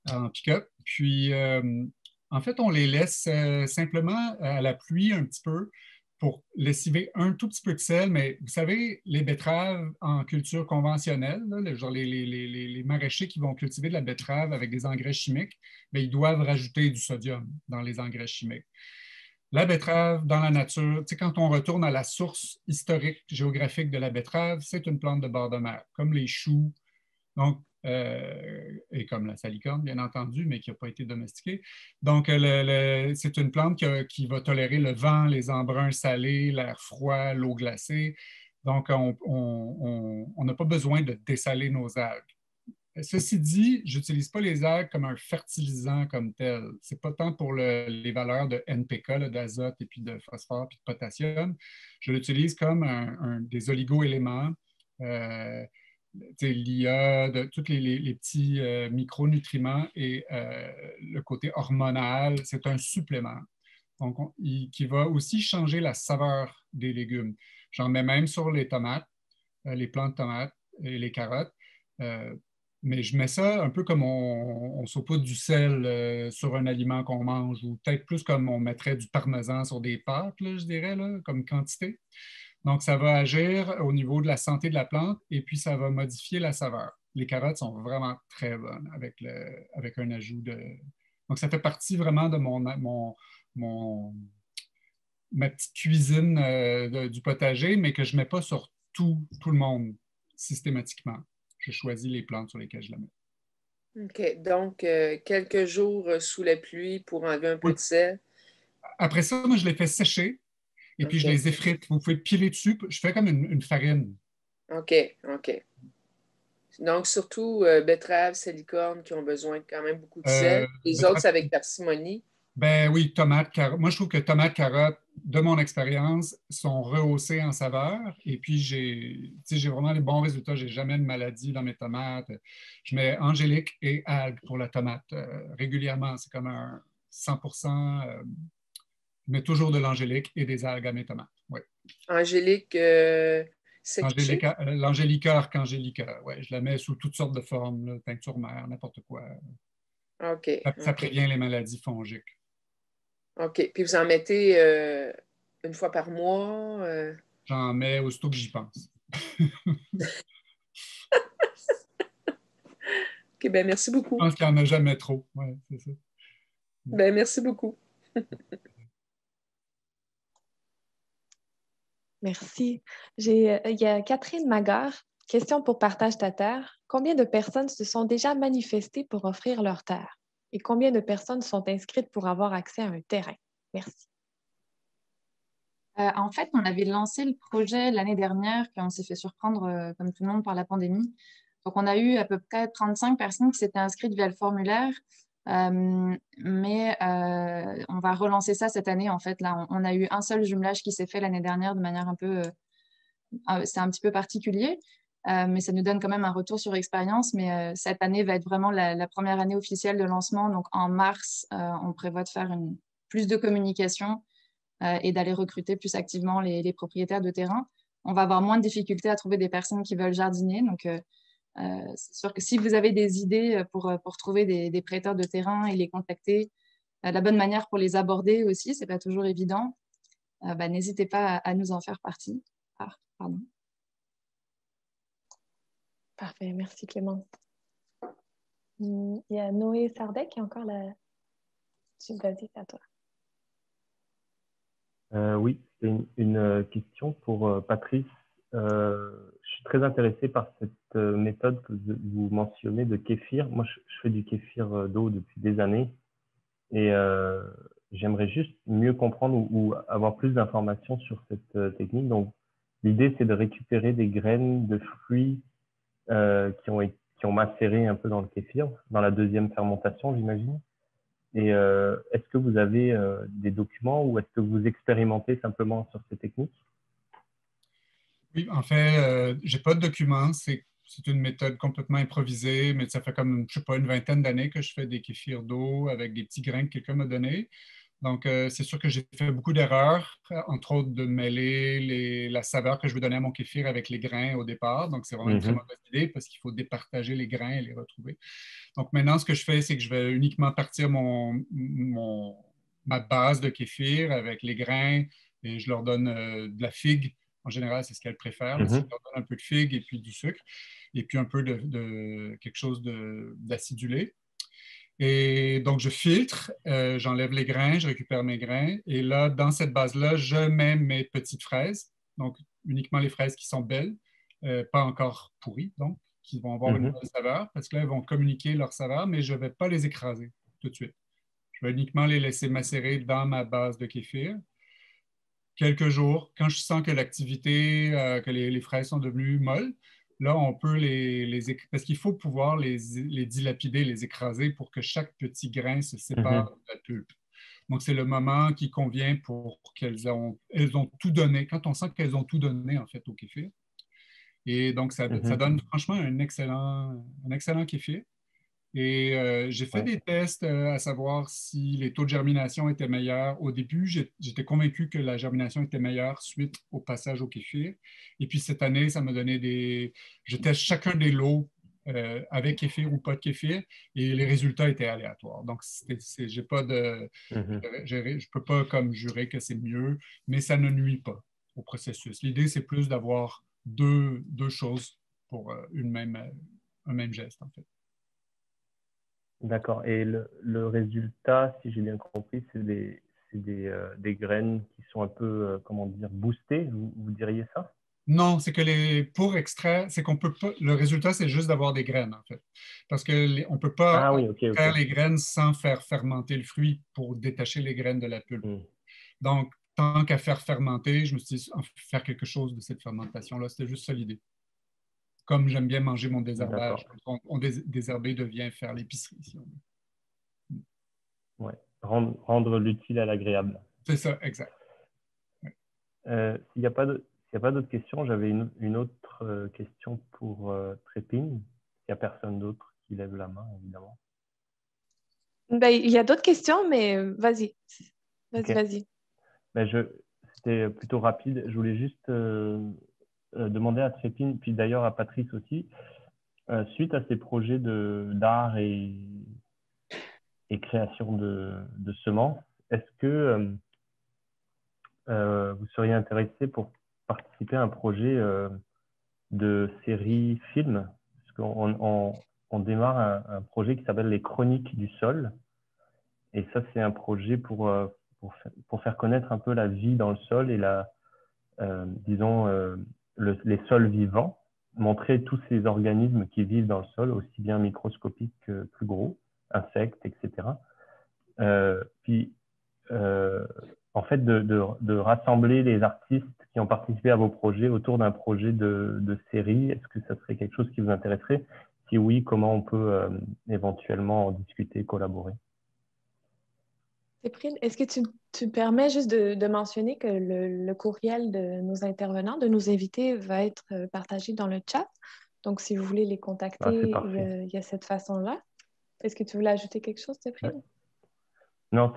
en pick-up. Puis, en fait, on les laisse simplement à la pluie un petit peu pour lessiver un tout petit peu de sel, mais vous savez, les betteraves en culture conventionnelle, là, genre les maraîchers qui vont cultiver de la betterave avec des engrais chimiques, bien, ils doivent rajouter du sodium dans les engrais chimiques. La betterave, dans la nature, tu sais, quand on retourne à la source historique, géographique de la betterave, c'est une plante de bord de mer, comme les choux, donc, et comme la salicorne, bien entendu, mais qui n'a pas été domestiquée. Donc, c'est une plante qui va tolérer le vent, les embruns salés, l'air froid, l'eau glacée. Donc, on n'a pas besoin de dessaler nos algues. Ceci dit, je n'utilise pas les algues comme un fertilisant comme tel. Ce n'est pas tant pour les valeurs de NPK, d'azote et puis de phosphore puis de potassium. Je l'utilise comme des oligo-éléments. L'IA, tous les petits micronutriments et le côté hormonal, c'est un supplément. Donc, qui va aussi changer la saveur des légumes. J'en mets même sur les tomates, les plants de tomates et les carottes. Mais je mets ça un peu comme on saupoudre du sel sur un aliment qu'on mange, ou peut-être plus comme on mettrait du parmesan sur des pâtes, là, je dirais, là, comme quantité. Donc, ça va agir au niveau de la santé de la plante et puis ça va modifier la saveur. Les carottes sont vraiment très bonnes avec un ajout de... Donc, ça fait partie vraiment de ma petite cuisine du potager, mais que je ne mets pas sur tout le monde systématiquement. Je choisis les plantes sur lesquelles je la mets. OK. Donc, quelques jours sous la pluie pour enlever un peu de sel. Après ça, moi, je les fais sécher. Et puis, je les effrite. Vous pouvez piler dessus. Je fais comme une farine. OK, OK. Donc, surtout betteraves, salicornes qui ont besoin de quand même beaucoup de sel. Les autres, c'est avec parcimonie. Ben oui, tomates, carottes. Moi, je trouve que tomates, carottes, de mon expérience, sont rehaussées en saveur. Et puis, j'ai vraiment les bons résultats. Je n'ai jamais de maladie dans mes tomates. Je mets angélique et algues pour la tomate régulièrement. C'est comme un 100%. Je mets toujours de l'angélique et des algues à mes tomates. Oui. Angélique séchée? L'angélica archangélica. Oui, je la mets sous toutes sortes de formes, là, teinture mère, n'importe quoi. OK. Ça prévient les maladies fongiques. OK. Puis vous en mettez une fois par mois? J'en mets aussitôt que j'y pense. OK, bien, merci beaucoup. Je pense qu'il n'y en a jamais trop. Oui, c'est ça. Bien, merci beaucoup. Merci. Il y a Catherine Magard. Question pour Partage ta terre. Combien de personnes se sont déjà manifestées pour offrir leur terre? Et combien de personnes sont inscrites pour avoir accès à un terrain? Merci. En fait, on avait lancé le projet l'année dernière, puis on s'est fait surprendre, comme tout le monde, par la pandémie. Donc, on a eu à peu près 35 personnes qui s'étaient inscrites via le formulaire. Mais on va relancer ça cette année. En fait, là, on a eu un seul jumelage qui s'est fait l'année dernière de manière un peu... c'est un petit peu particulier, mais ça nous donne quand même un retour sur expérience. Mais cette année va être vraiment la première année officielle de lancement. Donc, en mars, on prévoit de faire plus de communication et d'aller recruter plus activement les propriétaires de terrain. On va avoir moins de difficultés à trouver des personnes qui veulent jardiner. Donc, C'est sûr que si vous avez des idées pour trouver des prêteurs de terrain et les contacter, la bonne manière pour les aborder aussi, c'est pas toujours évident, n'hésitez pas à nous en faire partie. Pardon. Parfait, merci Clémence. Il y a Noé Sardet qui est encore là. Vas-y, c'est à toi. Oui, c'est une question pour Patrice. Je suis très intéressé par cette méthode que vous mentionnez de kéfir. Moi, je fais du kéfir d'eau depuis des années et j'aimerais juste mieux comprendre ou avoir plus d'informations sur cette technique. Donc, l'idée, c'est de récupérer des graines de fruits qui ont macéré un peu dans le kéfir, dans la deuxième fermentation, j'imagine. Et est-ce que vous avez des documents ou est-ce que vous expérimentez simplement sur ces techniques? Oui, en fait, j'ai pas de documents. C'est une méthode complètement improvisée, mais ça fait comme, je sais pas, une vingtaine d'années que je fais des kéfirs d'eau avec des petits grains que quelqu'un m'a donnés. Donc, c'est sûr que j'ai fait beaucoup d'erreurs, entre autres de mêler la saveur que je veux donner à mon kéfir avec les grains au départ. Donc, c'est vraiment une très mauvaise idée parce qu'il faut départager les grains et les retrouver. Donc, maintenant, ce que je fais, c'est que je vais uniquement partir ma base de kéfir avec les grains et je leur donne de la figue. En général, c'est ce qu'elles préfèrent. Je leur donne un peu de figue et puis du sucre et puis un peu de quelque chose d'acidulé. Et donc, je filtre, j'enlève les grains, je récupère mes grains. Et là, dans cette base-là, je mets mes petites fraises. Donc, uniquement les fraises qui sont belles, pas encore pourries, donc, qui vont avoir une bonne saveur, parce que là, elles vont communiquer leur saveur, mais je ne vais pas les écraser tout de suite. Je vais uniquement les laisser macérer dans ma base de kéfir. Quelques jours, quand je sens que l'activité, que les fraises sont devenues molles, là, on peut parce qu'il faut pouvoir les dilapider, les écraser pour que chaque petit grain se sépare de la pulpe. Donc, c'est le moment qui convient pour elles ont tout donné, quand on sent qu'elles ont tout donné, en fait, au kéfir. Et donc, ça donne franchement un excellent kéfir. Et j'ai fait des tests à savoir si les taux de germination étaient meilleurs. Au début, j'étais convaincu que la germination était meilleure suite au passage au kéfir. Et puis cette année, ça m'a donné je teste chacun des lots avec kéfir ou pas de kéfir et les résultats étaient aléatoires. Donc, j'ai pas je ne peux pas comme jurer que c'est mieux, mais ça ne nuit pas au processus. L'idée, c'est plus d'avoir deux choses pour un même geste, en fait. D'accord. Et le résultat, si j'ai bien compris, c'est des graines qui sont un peu, comment dire, boostées, vous diriez ça? Non, c'est que pour extraire, c'est qu'on peut pas. Le résultat, c'est juste d'avoir des graines, en fait. Parce qu'on ne peut pas extraire les graines sans faire fermenter le fruit pour détacher les graines de la pulpe. Donc, tant qu'à faire fermenter, je me suis dit, faire quelque chose de cette fermentation-là. C'était juste ça l'idée. Comme j'aime bien manger mon désherbage. On désherber devient faire l'épicerie, si on veut. Ouais. Rendre l'utile à l'agréable. C'est ça, exact. Ouais. S'il n'y a pas d'autres questions, j'avais une autre question pour Trépine. Il n'y a personne d'autre qui lève la main, évidemment. Ben, il y a d'autres questions, mais vas-y. Vas-y. Ben, c'était plutôt rapide. Je voulais juste demander à Trépine, puis d'ailleurs à Patrice aussi, suite à ces projets d'art et création de semences, est-ce que vous seriez intéressé pour participer à un projet de série film? Parce qu'on démarre un projet qui s'appelle les Chroniques du sol. Et ça, c'est un projet pour faire connaître un peu la vie dans le sol et les sols vivants, montrer tous ces organismes qui vivent dans le sol, aussi bien microscopiques que plus gros, insectes, etc. En fait, de rassembler les artistes qui ont participé à vos projets autour d'un projet de série. Est-ce que ça serait quelque chose qui vous intéresserait? Si oui, comment on peut éventuellement en discuter, collaborer? Séprine, est-ce que tu permets juste de mentionner que le courriel de nos intervenants, de nos invités, va être partagé dans le chat? Donc, si vous voulez les contacter, il y a cette façon-là. Est-ce que tu voulais ajouter quelque chose, Séprine? Ouais. Non,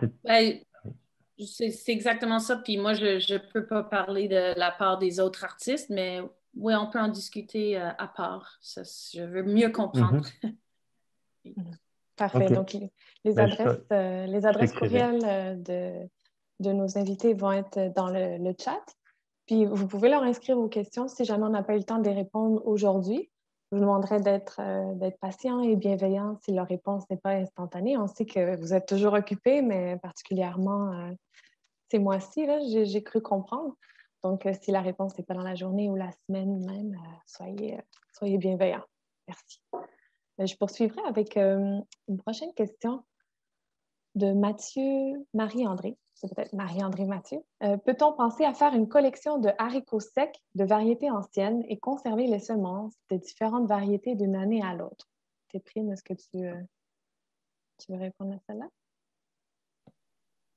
c'est exactement ça. Puis moi, je ne peux pas parler de la part des autres artistes, mais oui, on peut en discuter à part. Ça, je veux mieux comprendre. Parfait. Ok. Donc, les adresses courriels de nos invités vont être dans le chat. Puis, vous pouvez leur inscrire vos questions si jamais on n'a pas eu le temps de les répondre aujourd'hui. Je vous demanderai d'être patient et bienveillant si leur réponse n'est pas instantanée. On sait que vous êtes toujours occupés, mais particulièrement ces mois-ci, j'ai cru comprendre. Donc, si la réponse n'est pas dans la journée ou la semaine même, soyez bienveillants. Merci. Je poursuivrai avec une prochaine question de Mathieu Marie-André. C'est peut-être Marie-André Mathieu. Peut-on penser à faire une collection de haricots secs de variétés anciennes et conserver les semences de différentes variétés d'une année à l'autre? Catherine, est-ce que tu veux répondre à celle-là?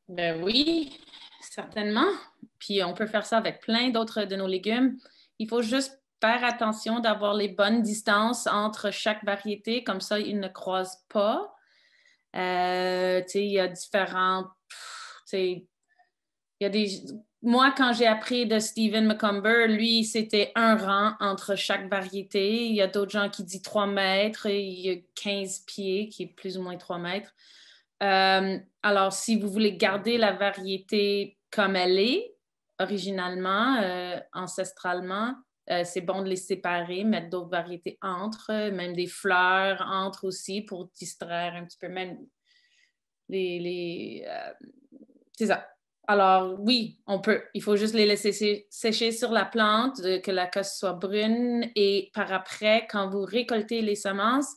Ben oui, certainement. Puis on peut faire ça avec plein d'autres de nos légumes. Il faut juste faire attention d'avoir les bonnes distances entre chaque variété, comme ça, ils ne croisent pas. Il y a différents... Moi, quand j'ai appris de Stephen Macomber, lui, c'était un rang entre chaque variété. Il y a d'autres gens qui disent 3 mètres, et il y a 15 pieds, qui est plus ou moins 3 mètres. Alors, si vous voulez garder la variété comme elle est, originalement, ancestralement, c'est bon de les séparer, mettre d'autres variétés entre, même des fleurs entre aussi pour distraire un petit peu, même c'est ça. Alors, oui, on peut. Il faut juste les laisser sécher sur la plante, que la cosse soit brune, et par après, quand vous récoltez les semences,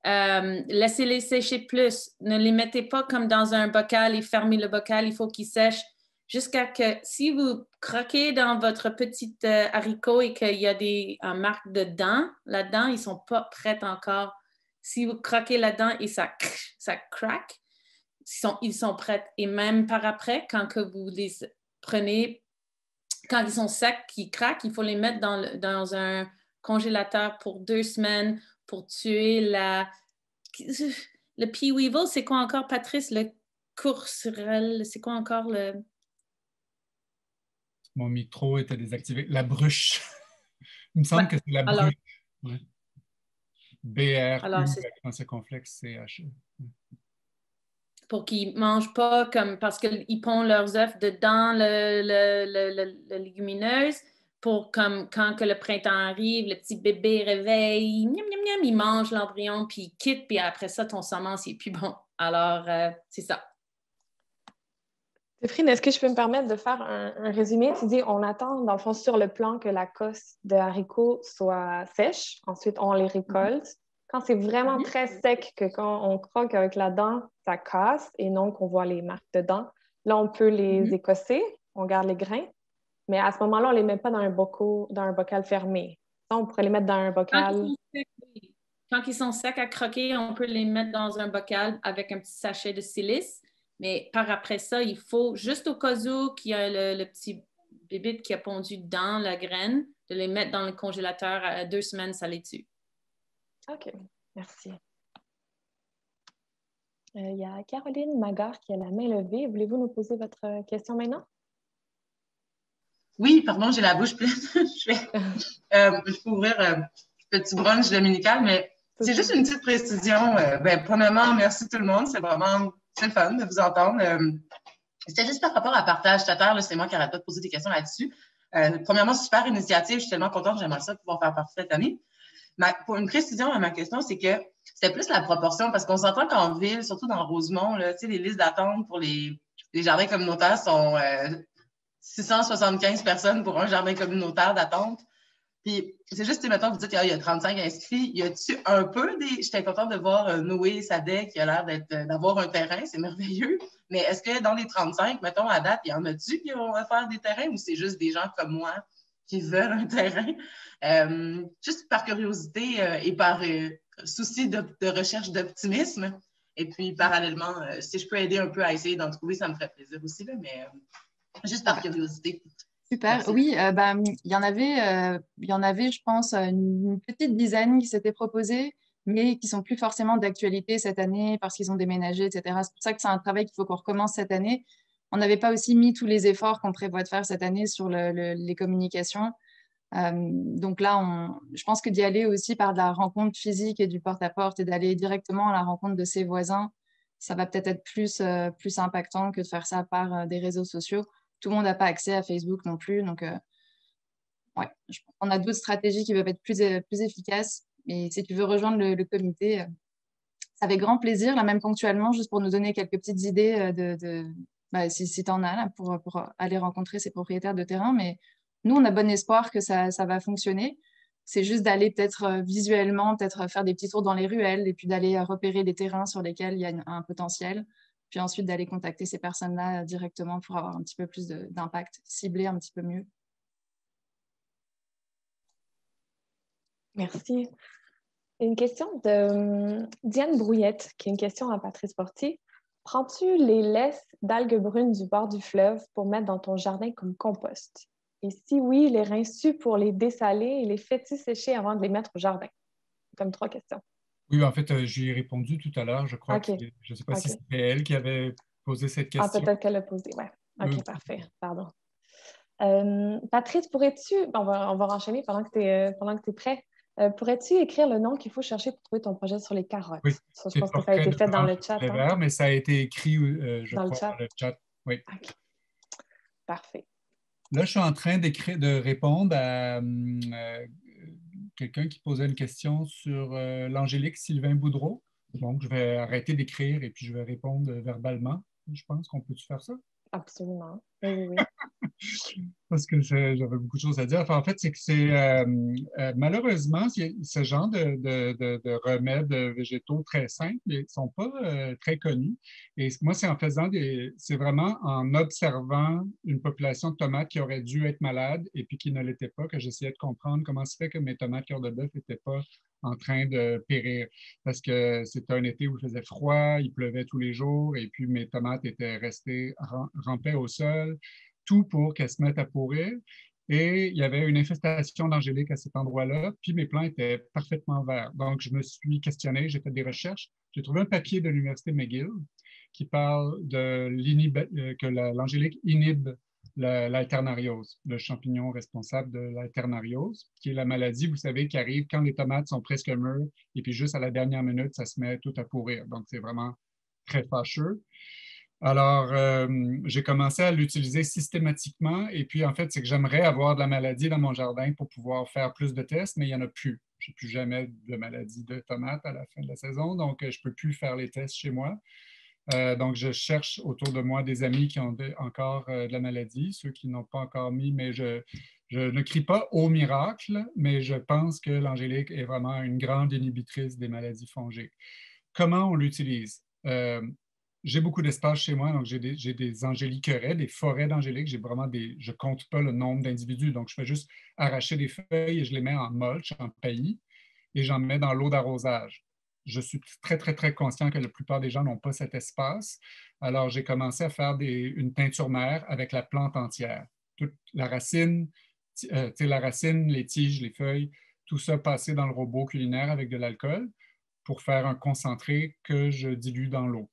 laissez-les sécher plus. Ne les mettez pas comme dans un bocal et fermez le bocal. Il faut qu'ils sèchent jusqu'à que, si vous croquez dans votre petit haricot et qu'il y a des marques de dents là-dedans, ils ne sont pas prêts encore. Si vous croquez là-dedans et ça craque, ils sont prêts. Et même par après, quand que vous les prenez, quand ils sont secs, qu'ils craquent, il faut les mettre dans un congélateur pour 2 semaines pour tuer le pea weevil. C'est quoi encore, Patrice? Le courcerelle, c'est quoi encore le... Mon micro était désactivé. La bruche. Il me semble que c'est la bruche. Ouais. B-R-U, accent circonflexe, C-H-E. Pour qu'ils ne mangent pas parce qu'ils pondent leurs œufs dedans la légumineuse pour quand que le printemps arrive, le petit bébé réveille, miam, miam, miam, il mange l'embryon, puis il quitte, puis après ça, ton semence, il est plus bon. Alors, c'est ça. Séphine, est-ce que je peux me permettre de faire un résumé? Tu dis, on attend, dans le fond, sur le plan que la cosse de haricots soit sèche. Ensuite, on les récolte. Quand c'est vraiment très sec, que quand on croque avec la dent, ça casse et non qu'on voit les marques de dents, là, on peut les écosser, on garde les grains, mais à ce moment-là, on ne les met pas dans un bocal fermé. Ça, on pourrait les mettre dans un bocal... Quand ils sont secs à croquer, on peut les mettre dans un bocal avec un petit sachet de silice, mais par après ça, il faut, juste au cas où qu'il y a le petit bébé qui a pondu dans la graine, de les mettre dans le congélateur à 2 semaines, ça les tue. OK, merci. Il y a Caroline Magard qui a la main levée. Voulez-vous nous poser votre question maintenant? Oui, pardon, j'ai la bouche pleine. Je peux ouvrir petit brunch dominical, mais c'est juste une petite précision. Premièrement, merci tout le monde. C'est le fun de vous entendre. C'était juste par rapport à Partage ta terre. C'est moi qui arrête pas de poser des questions là-dessus. Premièrement, super initiative. Je suis tellement contente. J'aimerais ça pouvoir faire partie cette année. Pour une précision à ma question, c'est que c'était plus la proportion, parce qu'on s'entend qu'en ville, surtout dans Rosemont, là, les listes d'attente pour les jardins communautaires sont 675 personnes pour un jardin communautaire d'attente. Puis c'est juste, mettons, vous dites qu'il y a 35 inscrits. Y a-tu un peu des... J'étais contente de voir Noé Sadek qui a l'air d'avoir un terrain, c'est merveilleux. Mais est-ce que dans les 35, mettons, à date, il y en a-tu qui vont faire des terrains ou c'est juste des gens comme moi qui veulent un terrain? Juste par curiosité et par souci de recherche d'optimisme. Et puis, parallèlement, si je peux aider un peu à essayer d'en trouver, ça me ferait plaisir aussi, là, mais juste par curiosité. Super. Merci. Oui, il y en avait, je pense, une petite dizaine qui s'étaient proposées, mais qui ne sont plus forcément d'actualité cette année parce qu'ils ont déménagé, etc. C'est pour ça que c'est un travail qu'il faut qu'on recommence cette année. On n'avait pas aussi mis tous les efforts qu'on prévoit de faire cette année sur les communications. Donc là, je pense que d'y aller aussi par de la rencontre physique et du porte-à-porte et d'aller directement à la rencontre de ses voisins, ça va peut-être être plus impactant que de faire ça par des réseaux sociaux. Tout le monde n'a pas accès à Facebook non plus. Donc, ouais, on a d'autres stratégies qui peuvent être plus efficaces. Et si tu veux rejoindre le comité, ça fait grand plaisir, là, même ponctuellement, juste pour nous donner quelques petites idées si tu en as là, pour aller rencontrer ces propriétaires de terrain. Mais nous, on a bon espoir que ça va fonctionner. C'est juste d'aller peut-être visuellement, peut-être faire des petits tours dans les ruelles et puis d'aller repérer des terrains sur lesquels il y a un potentiel. Puis ensuite, d'aller contacter ces personnes-là directement pour avoir un petit peu plus d'impact, cibler un petit peu mieux. Merci. Une question de Diane Brouillette, qui est une question à Patrice Portier. Prends-tu les laisses d'algues brunes du bord du fleuve pour mettre dans ton jardin comme compost? Et si oui, les rinces-tu pour les dessaler et les fais-tu sécher avant de les mettre au jardin? Comme 3 questions. Oui, en fait, j'y ai répondu tout à l'heure. Je crois que je ne sais pas si c'était elle qui avait posé cette question. Ah, peut-être qu'elle l'a posée, oui. OK, parfait. Pardon. Patrice, pourrais-tu, on va enchaîner pendant que tu es prêt. Pourrais-tu écrire le nom qu'il faut chercher pour trouver ton projet sur les carottes? Oui, ça, je pense que ça a été fait dans le chat. Hein? Mais ça a été écrit, je crois, dans le chat. Oui. Okay. Parfait. Là, je suis en train de répondre à quelqu'un qui posait une question sur l'Angélique Sylvain Boudreau. Donc, je vais arrêter d'écrire et puis je vais répondre verbalement. Je pense qu'on peut faire ça? Absolument. Oui. Parce que j'avais beaucoup de choses à dire. Enfin, en fait, c'est que malheureusement, ce genre de remèdes végétaux très simples ne sont pas très connus. Et moi, c'est vraiment en observant une population de tomates qui aurait dû être malade et puis qui ne l'était pas, que j'essayais de comprendre comment se fait que mes tomates cœur de bœuf n'étaient pas en train de périr. Parce que c'était un été où il faisait froid, il pleuvait tous les jours et puis mes tomates étaient restées rampaient au sol. Tout pour qu'elles se mettent à pourrir. Et il y avait une infestation d'angélique à cet endroit-là, puis mes plants étaient parfaitement verts. Donc, je me suis questionné, j'ai fait des recherches. J'ai trouvé un papier de l'Université McGill qui parle que l'angélique inhibe l'alternariose, le champignon responsable de l'alternariose, qui est la maladie, vous savez, qui arrive quand les tomates sont presque mûres, et puis juste à la dernière minute, ça se met tout à pourrir. Donc, c'est vraiment très fâcheux. Alors, j'ai commencé à l'utiliser systématiquement et puis, en fait, c'est que j'aimerais avoir de la maladie dans mon jardin pour pouvoir faire plus de tests, mais il n'y en a plus. Je n'ai plus jamais de maladie de tomates à la fin de la saison, donc je ne peux plus faire les tests chez moi. Donc, je cherche autour de moi des amis qui ont encore de la maladie, ceux qui n'ont pas encore mis, mais je ne crie pas au miracle, mais je pense que l'angélique est vraiment une grande inhibitrice des maladies fongiques. Comment on l'utilise? J'ai beaucoup d'espace chez moi, donc j'ai des angéliqueraies, des forêts d'angéliques. Je ne compte pas le nombre d'individus, donc je fais juste arracher des feuilles et je les mets en mulch, en paillis, et j'en mets dans l'eau d'arrosage. Je suis très, très, très conscient que la plupart des gens n'ont pas cet espace. Alors, j'ai commencé à faire une teinture mère avec la plante entière. Toute la racine, les tiges, les feuilles, tout ça passé dans le robot culinaire avec de l'alcool pour faire un concentré que je dilue dans l'eau.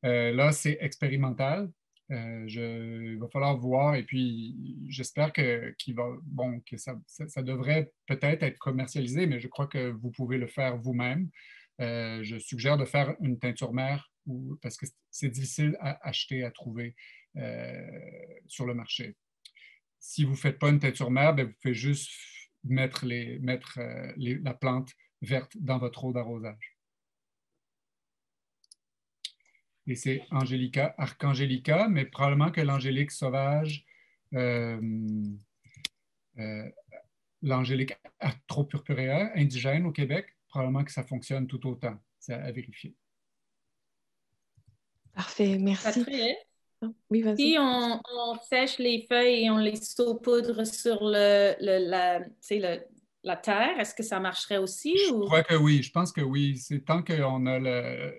Là, c'est expérimental. Il va falloir voir et puis j'espère que ça devrait peut-être être commercialisé, mais je crois que vous pouvez le faire vous-même. Je suggère de faire une teinture mère parce que c'est difficile à acheter, à trouver sur le marché. Si vous ne faites pas une teinture mère, bien, vous pouvez juste mettre la plante verte dans votre eau d'arrosage. Et c'est Angelica, Archangelica, mais probablement que l'angélique sauvage, l'angélique Arthropurpurea, indigène au Québec, probablement que ça fonctionne tout autant. C'est à vérifier. Parfait, merci. Patrick, oui, vas-y. Si on sèche les feuilles et on les saupoudre sur la terre, est-ce que ça marcherait aussi? Je crois que oui, je pense que oui. C'est tant qu'on a le...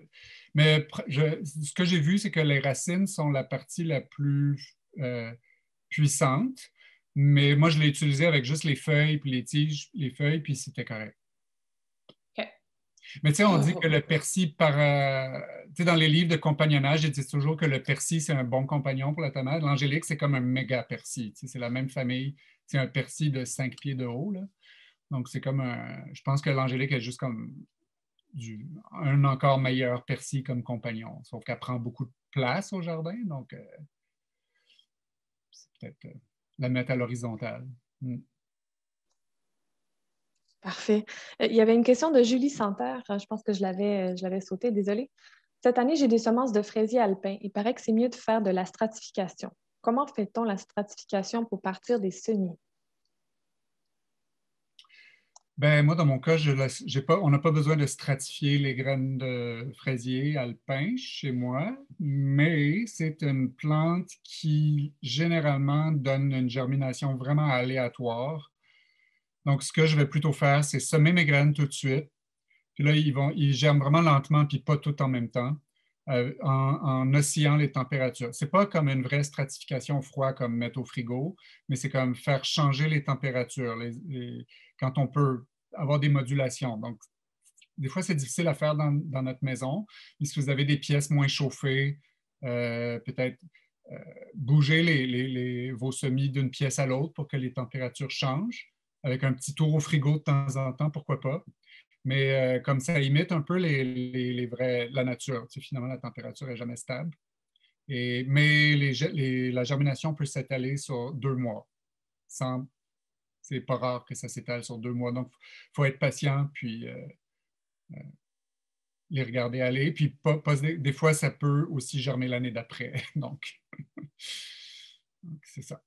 Mais ce que j'ai vu, c'est que les racines sont la partie la plus puissante. Mais moi, je l'ai utilisé avec juste les feuilles, puis les tiges, les feuilles, puis c'était correct. OK. Mais tu sais, on dit que le persil, tu sais, dans les livres de compagnonnage, ils disent toujours que le persil, c'est un bon compagnon pour la tomate. L'angélique, c'est comme un méga persil. Tu sais, c'est la même famille c'est un persil de 5 pieds de haut, là. Donc, c'est comme je pense que l'angélique est juste comme un encore meilleur persil comme compagnon, sauf qu'elle prend beaucoup de place au jardin, donc c'est peut-être la mettre à l'horizontale. Parfait. Il y avait une question de Julie Santerre. Je pense que je l'avais sautée, désolée. Cette année, j'ai des semences de fraisiers alpins. Il paraît que c'est mieux de faire de la stratification. Comment fait-on la stratification pour partir des semis? Ben, moi, dans mon cas, on n'a pas besoin de stratifier les graines de fraisier alpin chez moi, mais c'est une plante qui généralement donne une germination vraiment aléatoire. Donc, ce que je vais plutôt faire, c'est semer mes graines tout de suite. Puis là, ils germent vraiment lentement, puis pas tout en même temps, en oscillant les températures. Ce n'est pas comme une vraie stratification au froid, comme mettre au frigo, mais c'est comme faire changer les températures quand on peut avoir des modulations. Donc, des fois, c'est difficile à faire dans notre maison, mais si vous avez des pièces moins chauffées, peut-être bouger vos semis d'une pièce à l'autre pour que les températures changent. Avec un petit tour au frigo de temps en temps, pourquoi pas. Mais comme ça imite un peu la nature. Tu sais, finalement, la température n'est jamais stable. Mais la germination peut s'étaler sur 2 mois. C'est pas rare que ça s'étale sur 2 mois. Donc, il faut être patient, puis les regarder aller. Puis, des fois, ça peut aussi germer l'année d'après. Donc c'est ça.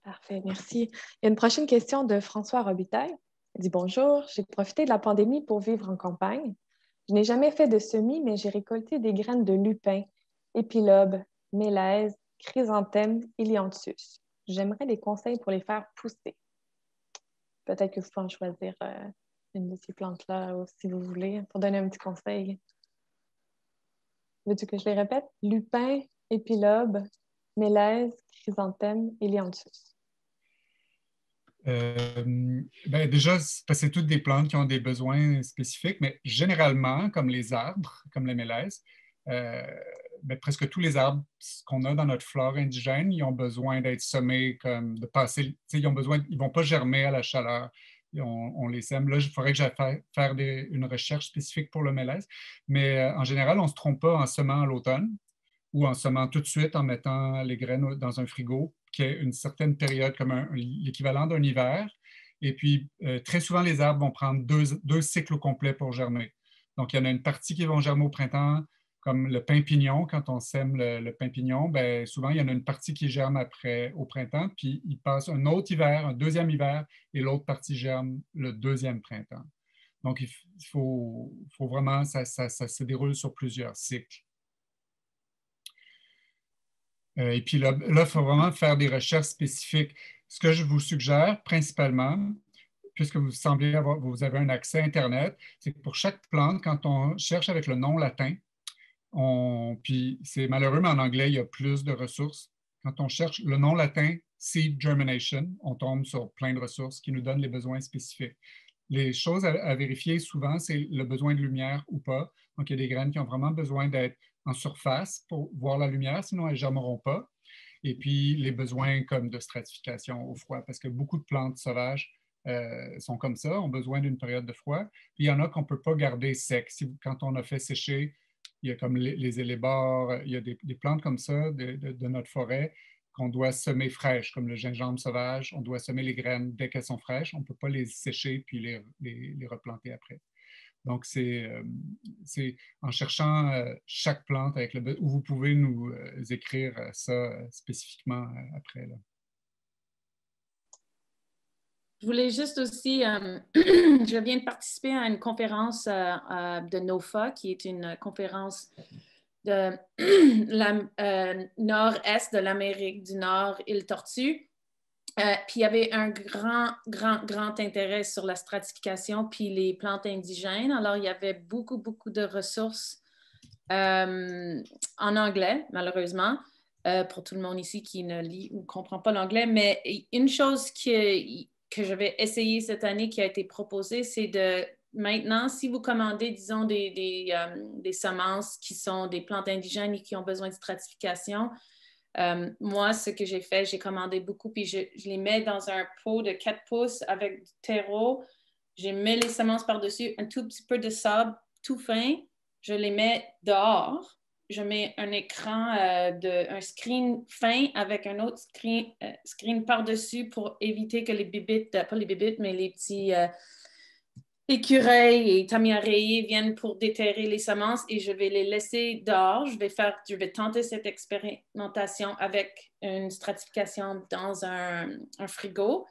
Parfait, merci. Il y a une prochaine question de François Robitaille. Il dit « Bonjour, j'ai profité de la pandémie pour vivre en campagne. Je n'ai jamais fait de semis, mais j'ai récolté des graines de lupin, épilobe, mélèze, chrysanthème, hélianthus. J'aimerais des conseils pour les faire pousser. » Peut-être que vous pouvez en choisir une de ces plantes-là si vous voulez, pour donner un petit conseil. Veux-tu que je les répète? Lupin, épilobe, mélèze, chrysanthème, hélianthus. Déjà, c'est toutes des plantes qui ont des besoins spécifiques, mais généralement, comme les arbres, comme les mélèzes, presque tous les arbres qu'on a dans notre flore indigène, ils ont besoin d'être semés, comme de passer, ils ne vont pas germer à la chaleur. On les sème. Là, il faudrait que j'aille faire une recherche spécifique pour le mélèze, mais en général, on ne se trompe pas en semant à l'automne ou en semant tout de suite en mettant les graines dans un frigo, qui est une certaine période, comme l'équivalent d'un hiver. Et puis, très souvent, les arbres vont prendre 2 cycles au complet pour germer. Donc, il y en a une partie qui vont germer au printemps, comme le pin pignon. Quand on sème le pin pignon, bien, souvent, il y en a une partie qui germe après au printemps, puis il passe un autre hiver, un deuxième hiver, et l'autre partie germe le deuxième printemps. Donc, il faut vraiment, ça se déroule sur plusieurs cycles. Et puis là, il faut vraiment faire des recherches spécifiques. Ce que je vous suggère principalement, puisque vous avez un accès Internet, c'est que pour chaque plante, quand on cherche avec le nom latin, puis c'est malheureux, mais en anglais, il y a plus de ressources. Quand on cherche le nom latin seed germination, on tombe sur plein de ressources qui nous donnent les besoins spécifiques. Les choses à vérifier souvent, c'est le besoin de lumière ou pas. Donc, il y a des graines qui ont vraiment besoin d'être en surface pour voir la lumière, sinon elles ne germeront pas. Et puis, les besoins comme de stratification au froid, parce que beaucoup de plantes sauvages sont comme ça, ont besoin d'une période de froid. Puis, il y en a qu'on ne peut pas garder sec. Quand on a fait sécher, il y a comme les élébores, il y a des plantes comme ça de notre forêt qu'on doit semer fraîches, comme le gingembre sauvage. On doit semer les graines dès qu'elles sont fraîches. On ne peut pas les sécher puis les replanter après. Donc, c'est en cherchant chaque plante où vous pouvez nous écrire ça spécifiquement après. Là. Je voulais juste aussi, je viens de participer à une conférence de NOFA, qui est une conférence de nord-est de l'Amérique du Nord, île Tortue. Puis il y avait un grand intérêt sur la stratification puis les plantes indigènes. Alors, il y avait beaucoup de ressources en anglais, malheureusement, pour tout le monde ici qui ne lit ou ne comprend pas l'anglais. Mais une chose que je vais essayer cette année qui a été proposée, c'est de maintenant, si vous commandez, disons, des semences qui sont des plantes indigènes et qui ont besoin de stratification, Moi, ce que j'ai fait, j'ai commandé beaucoup, puis je les mets dans un pot de 4 pouces avec du terreau. Je mets les semences par-dessus, un tout petit peu de sable tout fin. Je les mets dehors. Je mets un écran, un screen fin avec un autre screen par-dessus pour éviter que les bibites, pas les bibites, mais les petits écureuils et tamiarés viennent pour déterrer les semences et je vais les laisser dehors. Je vais tenter cette expérimentation avec une stratification dans un frigo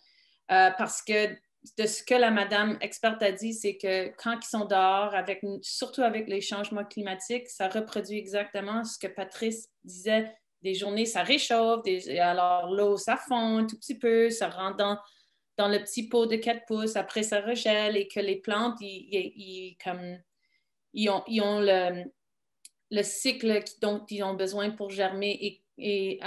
parce que de ce que la madame experte a dit, c'est que quand ils sont dehors, surtout avec les changements climatiques, ça reproduit exactement ce que Patrice disait. Des journées, ça réchauffe, alors l'eau, ça fond un tout petit peu, ça rentre dans le petit pot de 4 pouces, après ça regèle et que les plantes, ils ont le cycle dont ils ont besoin pour germer et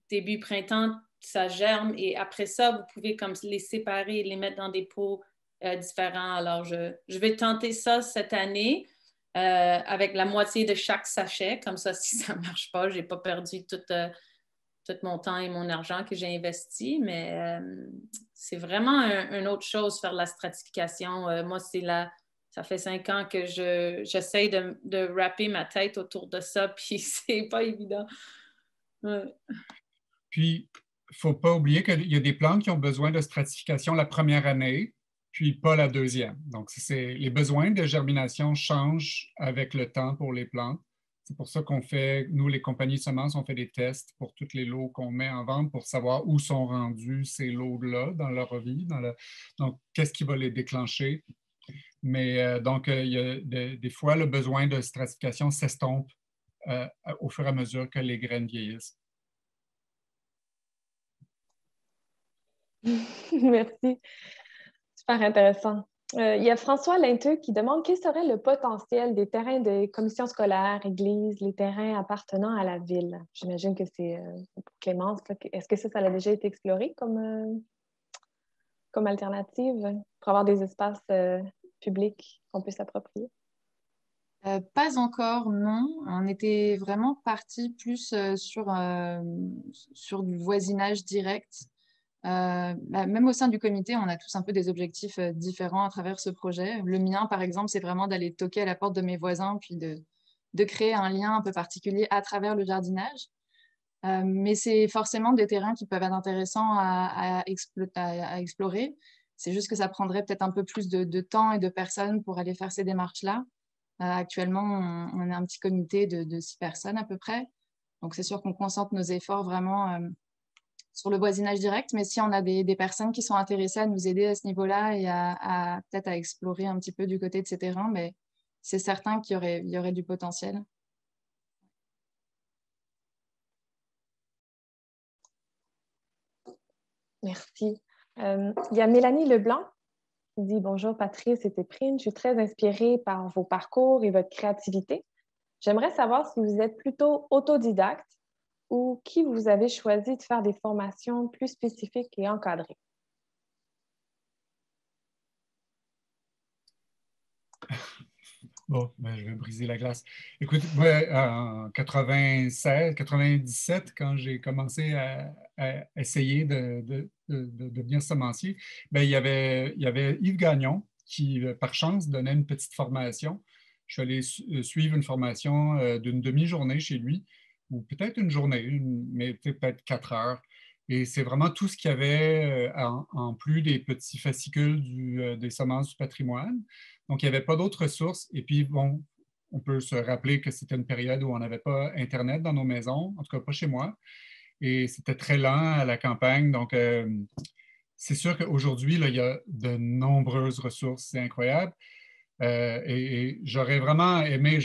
début printemps, ça germe et après ça, vous pouvez comme les séparer et les mettre dans des pots différents. Alors, je vais tenter ça cette année avec la moitié de chaque sachet. Comme ça, si ça ne marche pas, je n'ai pas perdu tout mon temps et mon argent que j'ai investi, mais c'est vraiment une autre chose, faire la stratification. Moi, ça fait 5 ans que j'essaie de wrapper ma tête autour de ça, puis c'est pas évident. Ouais. Puis, il ne faut pas oublier qu'il y a des plantes qui ont besoin de stratification la première année, puis pas la deuxième. Donc, les besoins de germination changent avec le temps pour les plantes. C'est pour ça qu'on fait, nous, les compagnies de semences, on fait des tests pour tous les lots qu'on met en vente pour savoir où sont rendus ces lots-là dans leur vie, donc qu'est-ce qui va les déclencher. Mais donc, il y a des fois, le besoin de stratification s'estompe au fur et à mesure que les graines vieillissent. Merci. Super intéressant. Il y a François Linteux qui demande quel serait le potentiel des terrains de commissions scolaires, églises, les terrains appartenant à la ville. J'imagine que c'est pour Clémence. Est-ce que ça a déjà été exploré comme alternative pour avoir des espaces publics qu'on puisse s'approprier? Pas encore, non. On était vraiment parti plus sur du voisinage direct. Même au sein du comité, on a tous un peu des objectifs différents à travers ce projet. Le mien, par exemple, c'est vraiment d'aller toquer à la porte de mes voisins, puis de créer un lien un peu particulier à travers le jardinage. Mais c'est forcément des terrains qui peuvent être intéressants à explorer. C'est juste que ça prendrait peut-être un peu plus de temps et de personnes pour aller faire ces démarches-là. Actuellement, on est un petit comité de 6 personnes à peu près. Donc, c'est sûr qu'on concentre nos efforts vraiment sur le voisinage direct. Mais si on a des personnes qui sont intéressées à nous aider à ce niveau-là et peut-être à explorer un petit peu du côté de ces terrains, mais c'est certain qu'il y aurait du potentiel. Merci. Il y a Mélanie Leblanc qui dit « Bonjour Patrice et Téprine, je suis très inspirée par vos parcours et votre créativité. J'aimerais savoir si vous êtes plutôt autodidacte ou qui vous avez choisi de faire des formations plus spécifiques et encadrées. » Bon, je vais briser la glace. Écoute, moi, en 96, 97, quand j'ai commencé à essayer de devenir semencier, il y avait Yves Gagnon qui, par chance, donnait une petite formation. Je suis allé suivre une formation d'une demi-journée chez lui, ou peut-être une journée, mais peut-être 4 heures. Et c'est vraiment tout ce qu'il y avait en plus des petits fascicules des semences du patrimoine. Donc, il n'y avait pas d'autres ressources. Et puis, bon, on peut se rappeler que c'était une période où on n'avait pas Internet dans nos maisons, en tout cas pas chez moi. Et c'était très lent à la campagne. Donc, c'est sûr qu'aujourd'hui, il y a de nombreuses ressources. C'est incroyable. Et j'aurais vraiment aimé,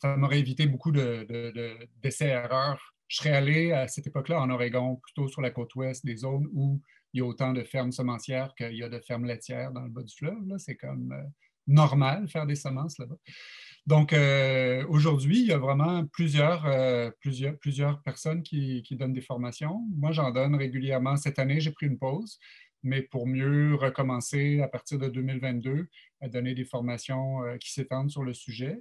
ça m'aurait évité beaucoup d'essais-erreurs. Je serais allé à cette époque-là en Oregon, plutôt sur la côte ouest, des zones où il y a autant de fermes semencières qu'il y a de fermes laitières dans le bas du fleuve. C'est comme normal faire des semences là-bas. Donc, aujourd'hui, il y a vraiment plusieurs personnes qui donnent des formations. Moi, j'en donne régulièrement. Cette année, j'ai pris une pause, mais pour mieux recommencer à partir de 2022 à donner des formations qui s'étendent sur le sujet.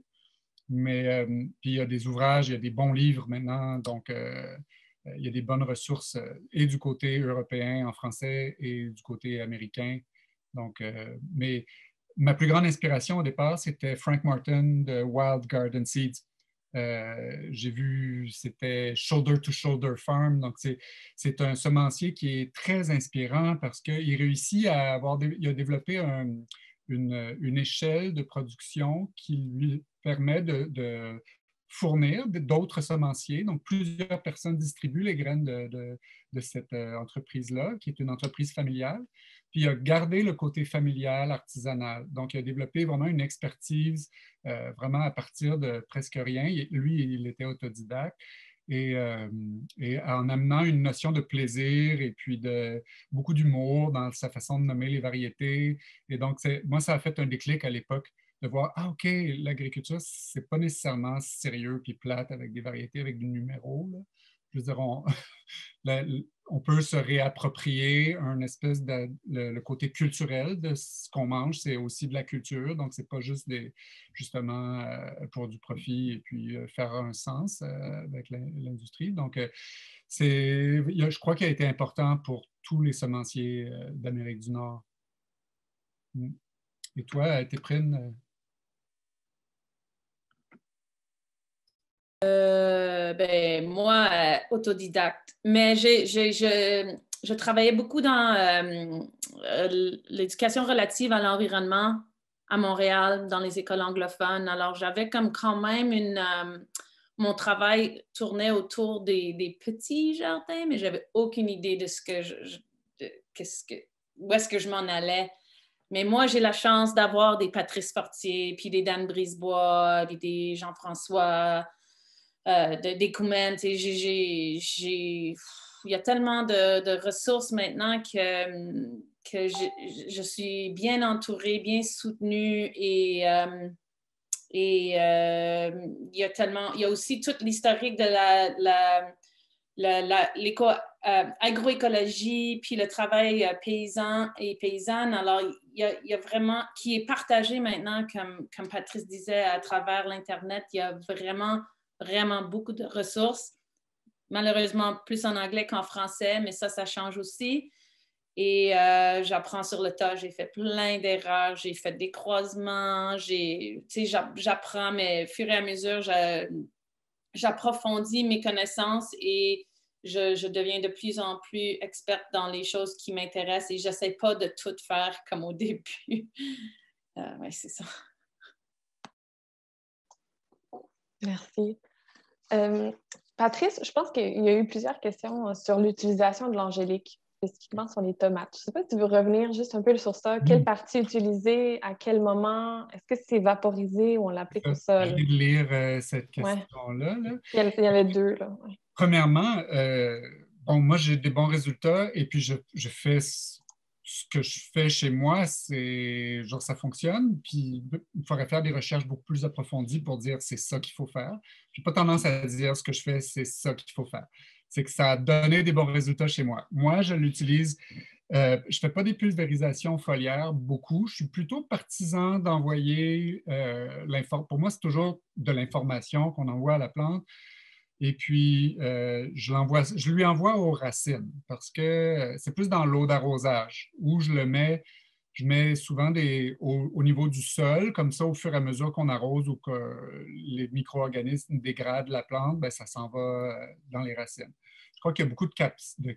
Mais puis il y a des ouvrages, il y a des bons livres maintenant. Donc, il y a des bonnes ressources et du côté européen en français et du côté américain. Donc, mais ma plus grande inspiration au départ, c'était Frank Martin de Wild Garden Seeds. J'ai vu, c'était Shoulder to Shoulder Farm. Donc, c'est un semencier qui est très inspirant parce qu'il réussit à il a développé une échelle de production qui lui permet de fournir d'autres semenciers. Donc, plusieurs personnes distribuent les graines de cette entreprise-là, qui est une entreprise familiale. Puis, il a gardé le côté familial, artisanal. Donc, il a développé vraiment une expertise vraiment à partir de presque rien. Lui, il était autodidacte. Et en amenant une notion de plaisir et puis beaucoup d'humour dans sa façon de nommer les variétés. Et donc, moi, ça a fait un déclic à l'époque de voir, ah, OK, l'agriculture, c'est pas nécessairement sérieux puis plate avec des variétés, avec des numéros, là. Je veux dire, on peut se réapproprier un espèce le côté culturel de ce qu'on mange, c'est aussi de la culture, donc c'est pas juste justement pour du profit et puis faire un sens avec l'industrie. Donc, je crois qu'il a été important pour tous les semenciers d'Amérique du Nord. Et toi, Théprine? Moi, autodidacte. Mais je travaillais beaucoup dans l'éducation relative à l'environnement à Montréal, dans les écoles anglophones. Alors, j'avais comme quand même mon travail tournait autour des petits jardins, mais j'avais aucune idée de où est-ce que je m'en allais. Mais moi, j'ai la chance d'avoir des Patrice Fortier, puis des Dan Brisebois, puis des Jean-François, des Koumens. Il y a tellement de ressources maintenant que je suis bien entourée, bien soutenue et il y a aussi toute l'historique de l'agroécologie, puis le travail paysan et paysanne. Alors, il y a vraiment, qui est partagé maintenant, comme Patrice disait, à travers l'Internet, il y a vraiment beaucoup de ressources. Malheureusement, plus en anglais qu'en français, mais ça change aussi. Et j'apprends sur le tas. J'ai fait plein d'erreurs. J'ai fait des croisements. J'apprends, mais au fur et à mesure, j'approfondis mes connaissances et je deviens de plus en plus experte dans les choses qui m'intéressent et je n'essaie pas de tout faire comme au début. Oui, c'est ça. Merci. Patrice, je pense qu'il y a eu plusieurs questions sur l'utilisation de l'angélique, spécifiquement sur les tomates. Je ne sais pas si tu veux revenir juste un peu sur ça. Quelle partie utiliser, à quel moment? Est-ce que c'est vaporisé ou on l'applique au sol? Je viens de lire cette question-là. Ouais. Il y avait deux. Là. Ouais. Premièrement, moi, j'ai des bons résultats et puis je fais ce que je fais chez moi, c'est genre ça fonctionne, puis il faudrait faire des recherches beaucoup plus approfondies pour dire c'est ça qu'il faut faire. Je n'ai pas tendance à dire ce que je fais, c'est ça qu'il faut faire. C'est que ça a donné des bons résultats chez moi. Moi, je l'utilise, je ne fais pas des pulvérisations foliaires beaucoup. Je suis plutôt partisan d'envoyer l'information. Pour moi, c'est toujours de l'information qu'on envoie à la plante. Et puis, je lui envoie aux racines parce que c'est plus dans l'eau d'arrosage où je mets souvent au niveau du sol, comme ça, au fur et à mesure qu'on arrose ou que les micro-organismes dégradent la plante, bien, ça s'en va dans les racines. Je crois qu'il y a beaucoup de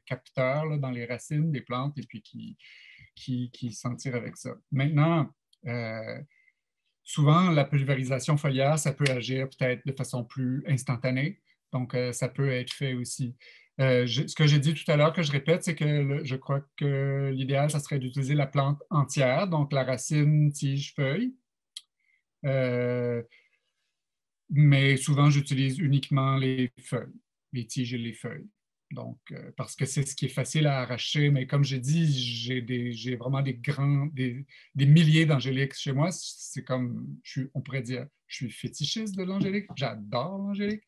capteurs là, dans les racines des plantes et puis qui s'en tirent avec ça. Maintenant, souvent, la pulvérisation foliaire, ça peut agir peut-être de façon plus instantanée. Donc, ça peut être fait aussi. Ce que j'ai dit tout à l'heure, que je répète, c'est que je crois que l'idéal, ça serait d'utiliser la plante entière, donc la racine, tige, feuille. Mais souvent, j'utilise uniquement les feuilles, les tiges et les feuilles. Donc, parce que c'est ce qui est facile à arracher. Mais comme j'ai dit, j'ai vraiment des milliers d'angéliques chez moi. C'est comme, on pourrait dire, je Je suis fétichiste de l'angélique. J'adore l'angélique.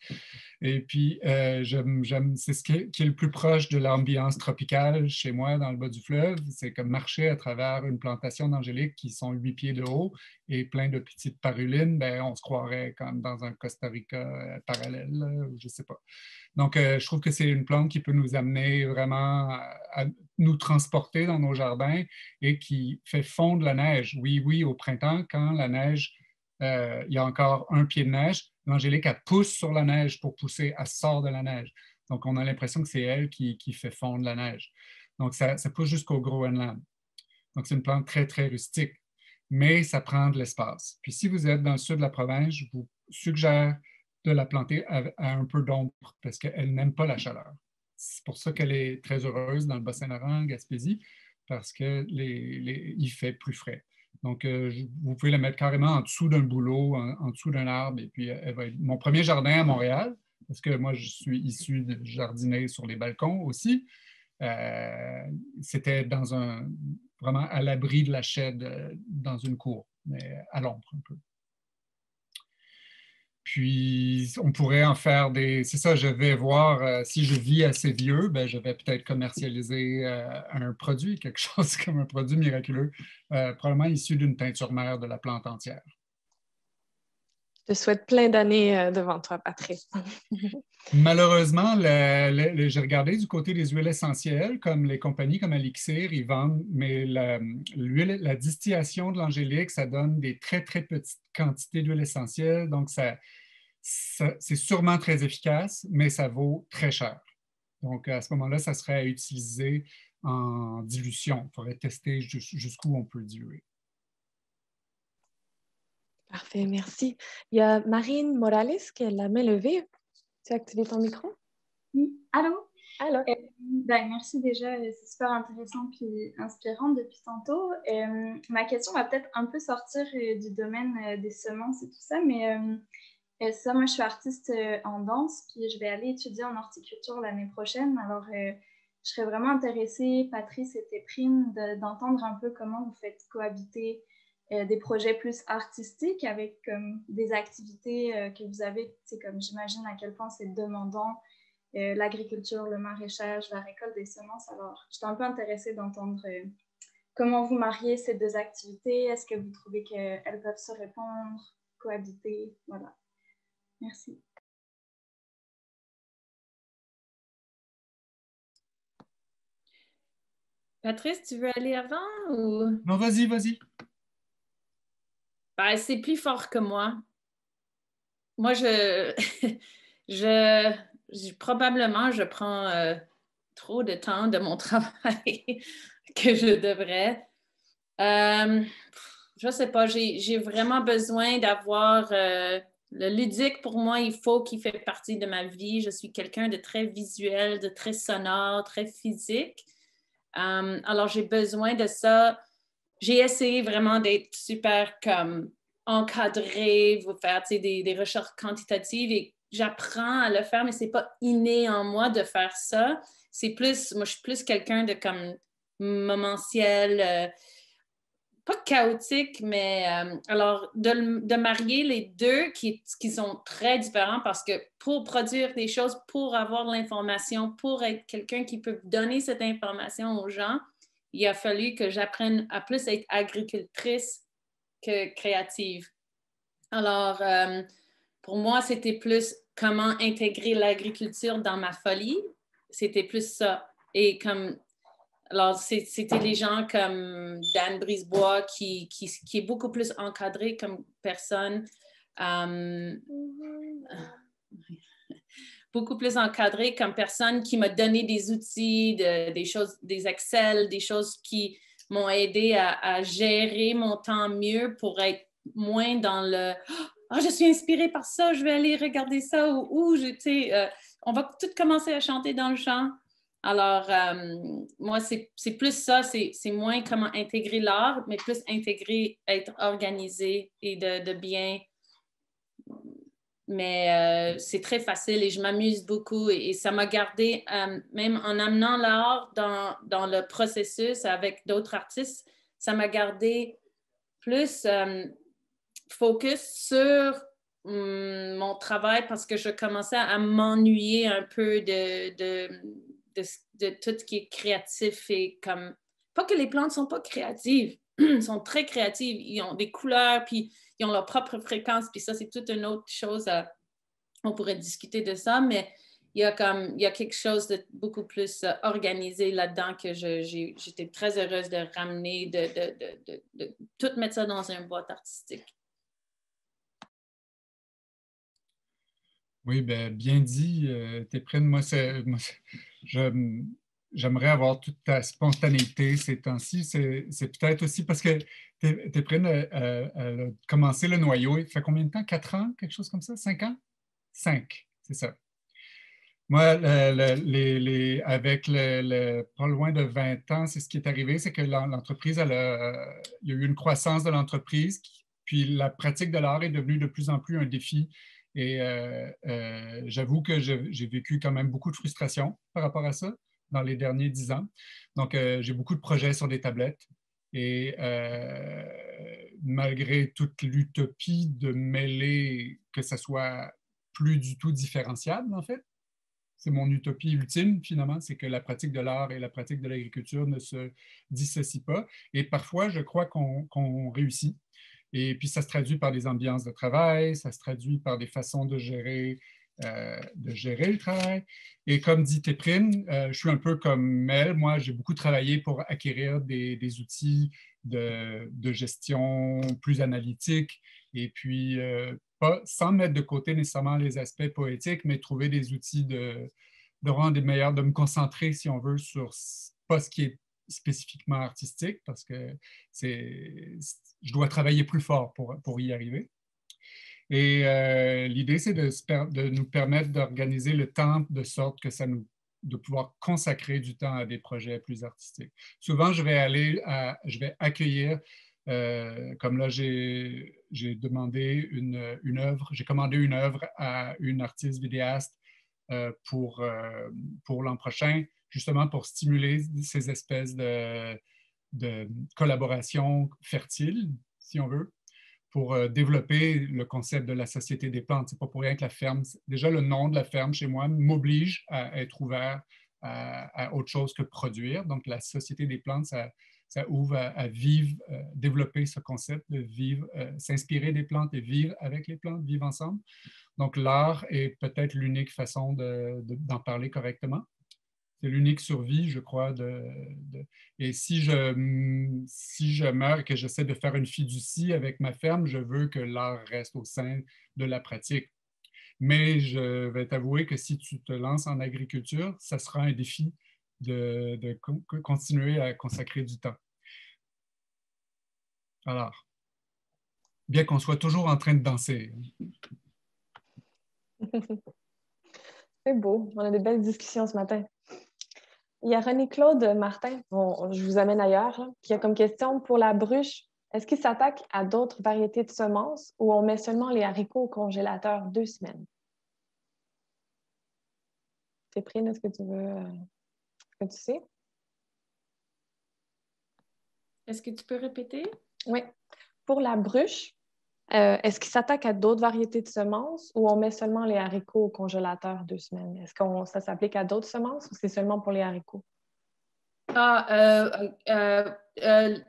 Et puis, c'est ce qui est le plus proche de l'ambiance tropicale chez moi dans le bas du fleuve. C'est comme marcher à travers une plantation d'angélique qui sont 8 pieds de haut et plein de petites parulines. Ben, on se croirait comme dans un Costa Rica parallèle, je ne sais pas. Donc, je trouve que c'est une plante qui peut nous amener vraiment à nous transporter dans nos jardins et qui fait fondre la neige. Oui, oui, au printemps, quand la neige, il y a encore un pied de neige, l'angélique, elle pousse sur la neige pour pousser, elle sort de la neige. Donc, on a l'impression que c'est elle qui fait fondre la neige. Donc, ça pousse jusqu'au Groenland. Donc, c'est une plante très, très rustique, mais ça prend de l'espace. Puis, si vous êtes dans le sud de la province, je vous suggère de la planter à un peu d'ombre parce qu'elle n'aime pas la chaleur. C'est pour ça qu'elle est très heureuse dans le Bas-Saint-Laurent, Gaspésie, parce qu'il fait plus frais. Donc, vous pouvez la mettre carrément en dessous d'un bouleau, en dessous d'un arbre, et puis elle va être mon premier jardin à Montréal, parce que moi, je suis issu de jardiner sur les balcons aussi. C'était vraiment à l'abri de la chaîne, dans une cour, mais à l'ombre un peu. Puis, on pourrait en faire c'est ça, je vais voir, si je vis assez vieux, ben, je vais peut-être commercialiser un produit, quelque chose comme un produit miraculeux, probablement issu d'une teinture mère de la plante entière. Je te souhaite plein d'années devant toi, Patrice. Malheureusement, j'ai regardé du côté des huiles essentielles, comme les compagnies comme Elixir, ils vendent, mais la distillation de l'angélique, ça donne des très, très petites quantités d'huile essentielle, donc c'est sûrement très efficace, mais ça vaut très cher. Donc, à ce moment-là, ça serait à utiliser en dilution. Il faudrait tester jusqu'où on peut diluer. Parfait, merci. Il y a Marine Morales qui a la main levée. Tu as activé ton micro? Oui. Allô? Allô? Merci déjà, c'est super intéressant et inspirant depuis tantôt. Ma question va peut-être un peu sortir du domaine des semences et tout ça, mais moi je suis artiste en danse, puis je vais aller étudier en horticulture l'année prochaine. Alors, je serais vraiment intéressée, Patrice et Téprine, d'entendre un peu comment vous faites cohabiter des projets plus artistiques avec des activités que vous avez, comme j'imagine à quel point c'est demandant, l'agriculture, le maraîchage, la récolte des semences. Alors, j'étais un peu intéressée d'entendre comment vous mariez ces deux activités. Est-ce que vous trouvez qu'elles peuvent se répondre, cohabiter? Voilà. Merci. Patrice, tu veux aller avant ou? Non, vas-y, vas-y. Ben, c'est plus fort que moi. Moi, probablement, je prends trop de temps de mon travail que je devrais. Je sais pas, j'ai vraiment besoin d'avoir le ludique. Pour moi, il faut qu'il fait partie de ma vie. Je suis quelqu'un de très visuel, de très sonore, très physique. Alors, j'ai besoin de ça. J'ai essayé vraiment d'être super comme encadrée, vous faire des recherches quantitatives et j'apprends à le faire, mais c'est pas inné en moi de faire ça. Moi, je suis plus quelqu'un de comme momentiel, pas chaotique, mais alors de marier les deux qui sont très différents parce que pour produire des choses, pour avoir l'information, pour être quelqu'un qui peut donner cette information aux gens, il a fallu que j'apprenne à plus être agricultrice que créative. Alors, pour moi, c'était plus comment intégrer l'agriculture dans ma folie. C'était plus ça. Et alors, c'était les gens comme Dan Brisebois qui est beaucoup plus encadré comme personne. Beaucoup plus encadré comme personne qui m'a donné des outils, des choses, des Excel, des choses qui m'ont aidé à gérer mon temps mieux pour être moins dans le « Ah, je suis inspirée par ça, je vais aller regarder ça » ou on va tout commencer à chanter dans le champ. Alors, moi, c'est plus ça, c'est moins comment intégrer l'art, mais plus intégrer, être organisé et de bien... Mais c'est très facile et je m'amuse beaucoup et ça m'a gardé, même en amenant l'art dans le processus avec d'autres artistes, ça m'a gardé plus focus sur mon travail parce que je commençais à m'ennuyer un peu de tout ce qui est créatif et comme... Pas que les plantes ne sont pas créatives, elles sont très créatives, ils ont des couleurs, puis ils ont leur propre fréquence, puis ça, c'est toute une autre chose. On pourrait discuter de ça, mais il y a quelque chose de beaucoup plus organisé là-dedans que j'étais très heureuse de ramener, de tout mettre ça dans une boîte artistique. Oui, bien dit, Téphrine. Moi, j'aimerais avoir toute ta spontanéité ces temps-ci. C'est peut-être aussi parce que Téphrine elle a commencé le noyau. Il fait combien de temps? 4 ans? Quelque chose comme ça? 5 ans? 5, c'est ça. Moi, avec pas loin de 20 ans, c'est ce qui est arrivé, c'est que l'entreprise, il y a eu une croissance de l'entreprise, puis la pratique de l'art est devenue de plus en plus un défi. Et j'avoue que j'ai vécu quand même beaucoup de frustration par rapport à ça dans les derniers 10 ans. Donc, j'ai beaucoup de projets sur des tablettes. Et malgré toute l'utopie de mêler que ça soit plus du tout différenciable, en fait, c'est mon utopie ultime, finalement, c'est que la pratique de l'art et la pratique de l'agriculture ne se dissocient pas. Et parfois, je crois qu'on réussit. Et puis, ça se traduit par des ambiances de travail, ça se traduit par des façons de gérer le travail. Et comme dit Téphrine, je suis un peu comme elle. Moi, j'ai beaucoup travaillé pour acquérir des outils de gestion plus analytiques et puis pas sans mettre de côté nécessairement les aspects poétiques, mais trouver des outils de rendre des meilleurs, de me concentrer, si on veut, sur pas ce qui est spécifiquement artistique, parce que je dois travailler plus fort pour y arriver. Et l'idée, c'est de nous permettre d'organiser le temps de sorte que de pouvoir consacrer du temps à des projets plus artistiques. Souvent, je vais accueillir, comme là, j'ai demandé une œuvre, j'ai commandé une œuvre à une artiste vidéaste pour l'an prochain, justement pour stimuler ces espèces de collaboration fertile, si on veut, pour développer le concept de la Société des plantes. C'est pas pour rien que la ferme, déjà le nom de la ferme chez moi m'oblige à être ouvert à autre chose que produire. Donc la Société des plantes, ça ouvre à vivre, développer ce concept de vivre, s'inspirer des plantes et vivre avec les plantes, vivre ensemble. Donc l'art est peut-être l'unique façon d'en parler correctement. C'est l'unique survie, je crois. Et si je meurs et que j'essaie de faire une fiducie avec ma ferme, je veux que l'art reste au sein de la pratique. Mais je vais t'avouer que si tu te lances en agriculture, ça sera un défi de continuer à consacrer du temps. Alors, bien qu'on soit toujours en train de danser. C'est beau. On a de belles discussions ce matin. Il y a René-Claude Martin, je vous amène ailleurs, là, qui a comme question pour la bruche, est-ce qu'il s'attaque à d'autres variétés de semences ou on met seulement les haricots au congélateur 2 semaines? Téphrine, est-ce que tu veux... Est-ce que tu sais? Est-ce que tu peux répéter? Oui. Pour la bruche, est-ce qu'il s'attaque à d'autres variétés de semences ou on met seulement les haricots au congélateur 2 semaines? Est-ce que ça s'applique à d'autres semences ou c'est seulement pour les haricots?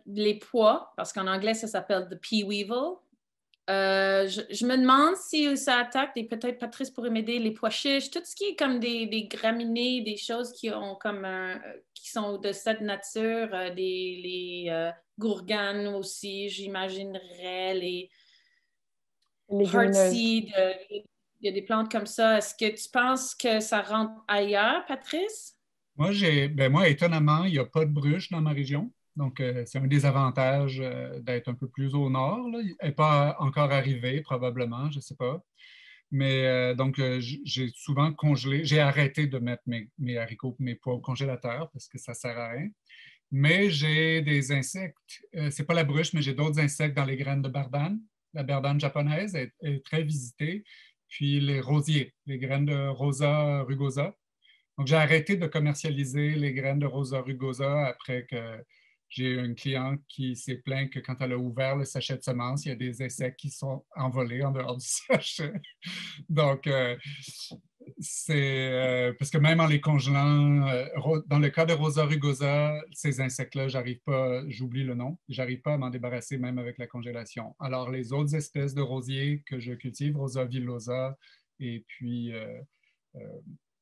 Les pois, parce qu'en anglais, ça s'appelle the pea weevil. Je me demande si ça attaque, et peut-être Patrice pourrait m'aider, les pois chiches, tout ce qui est comme des graminées, des choses qui sont de cette nature, les gourganes aussi, j'imaginerais, les heartseed, il y a des plantes comme ça. Est-ce que tu penses que ça rentre ailleurs, Patrice? Moi, étonnamment, il n'y a pas de bruche dans ma région. Donc, c'est un des avantages d'être un peu plus au nord. Là. Elle n'est pas encore arrivée, probablement, je ne sais pas. Mais donc, j'ai souvent congelé. J'ai arrêté de mettre mes haricots et mes pois au congélateur parce que ça ne sert à rien. Mais j'ai des insectes. Ce n'est pas la bruche, mais j'ai d'autres insectes dans les graines de bardane. La bardane japonaise est très visitée. Puis les rosiers, les graines de Rosa rugosa. Donc, j'ai arrêté de commercialiser les graines de Rosa rugosa après que J'ai une cliente qui s'est plainte que quand elle a ouvert le sachet de semences, il y a des insectes qui sont envolés en dehors du sachet. Donc, c'est parce que même en les congelant, dans le cas de Rosa rugosa, ces insectes-là, j'oublie le nom, j'arrive pas à m'en débarrasser même avec la congélation. Alors, les autres espèces de rosiers que je cultive, Rosa villosa et puis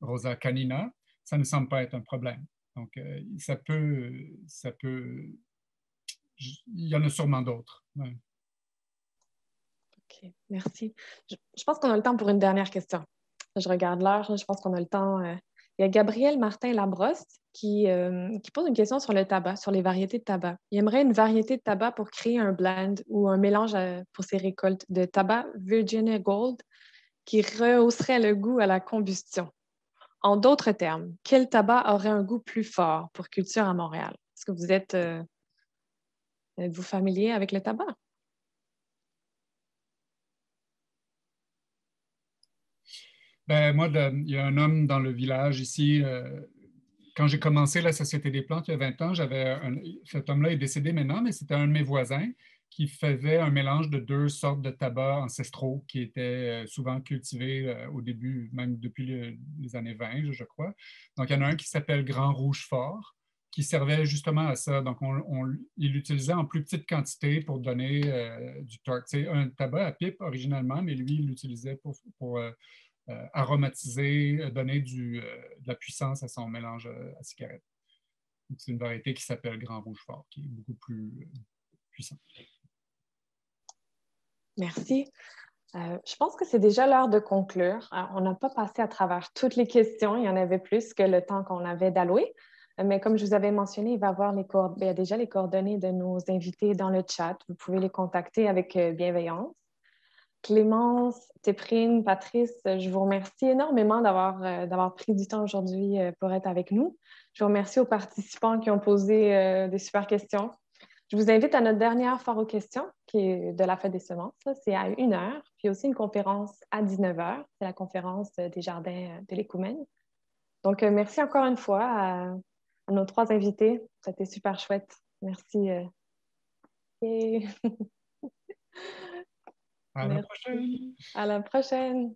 Rosa canina, ça ne semble pas être un problème. Donc, il y en a sûrement d'autres. Ouais. OK, merci. Je pense qu'on a le temps pour une dernière question. Je regarde l'heure, je pense qu'on a le temps. Il y a Gabriel Martin-Labrosse qui pose une question sur le tabac, sur les variétés de tabac. Il aimerait une variété de tabac pour créer un blend ou un mélange pour ses récoltes de tabac Virginia Gold qui rehausserait le goût à la combustion. En d'autres termes, quel tabac aurait un goût plus fort pour culture à Montréal? Est-ce que vous êtes-vous familier avec le tabac? Ben, moi, il y a un homme dans le village ici. Quand j'ai commencé la Société des plantes il y a 20 ans, cet homme-là est décédé maintenant, mais c'était un de mes voisins qui faisait un mélange de 2 sortes de tabacs ancestraux qui étaient souvent cultivés au début, même depuis les années 20, je crois. Donc, il y en a un qui s'appelle Grand Rouge Fort, qui servait justement à ça. Donc, il l'utilisait en plus petite quantité pour donner du torque. C'est un tabac à pipe originalement, mais lui, il l'utilisait pour aromatiser, donner de la puissance à son mélange à cigarette. C'est une variété qui s'appelle Grand Rouge Fort, qui est beaucoup plus puissante. Merci. Je pense que c'est déjà l'heure de conclure. On n'a pas passé à travers toutes les questions. Il y en avait plus que le temps qu'on avait d'allouer. Mais comme je vous avais mentionné, il y a déjà les coordonnées de nos invités dans le chat. Vous pouvez les contacter avec bienveillance. Clémence, Téprine, Patrice, je vous remercie énormément d'avoir pris du temps aujourd'hui pour être avec nous. Je vous remercie aux participants qui ont posé des super questions. Je vous invite à notre dernière foire aux questions, qui est de la Fête des semences. C'est à 1h, puis aussi une conférence à 19h. C'est la conférence des jardins de l'Écoumène. Donc, merci encore une fois à nos 3 invités. C'était super chouette. Merci. À la prochaine. À la prochaine.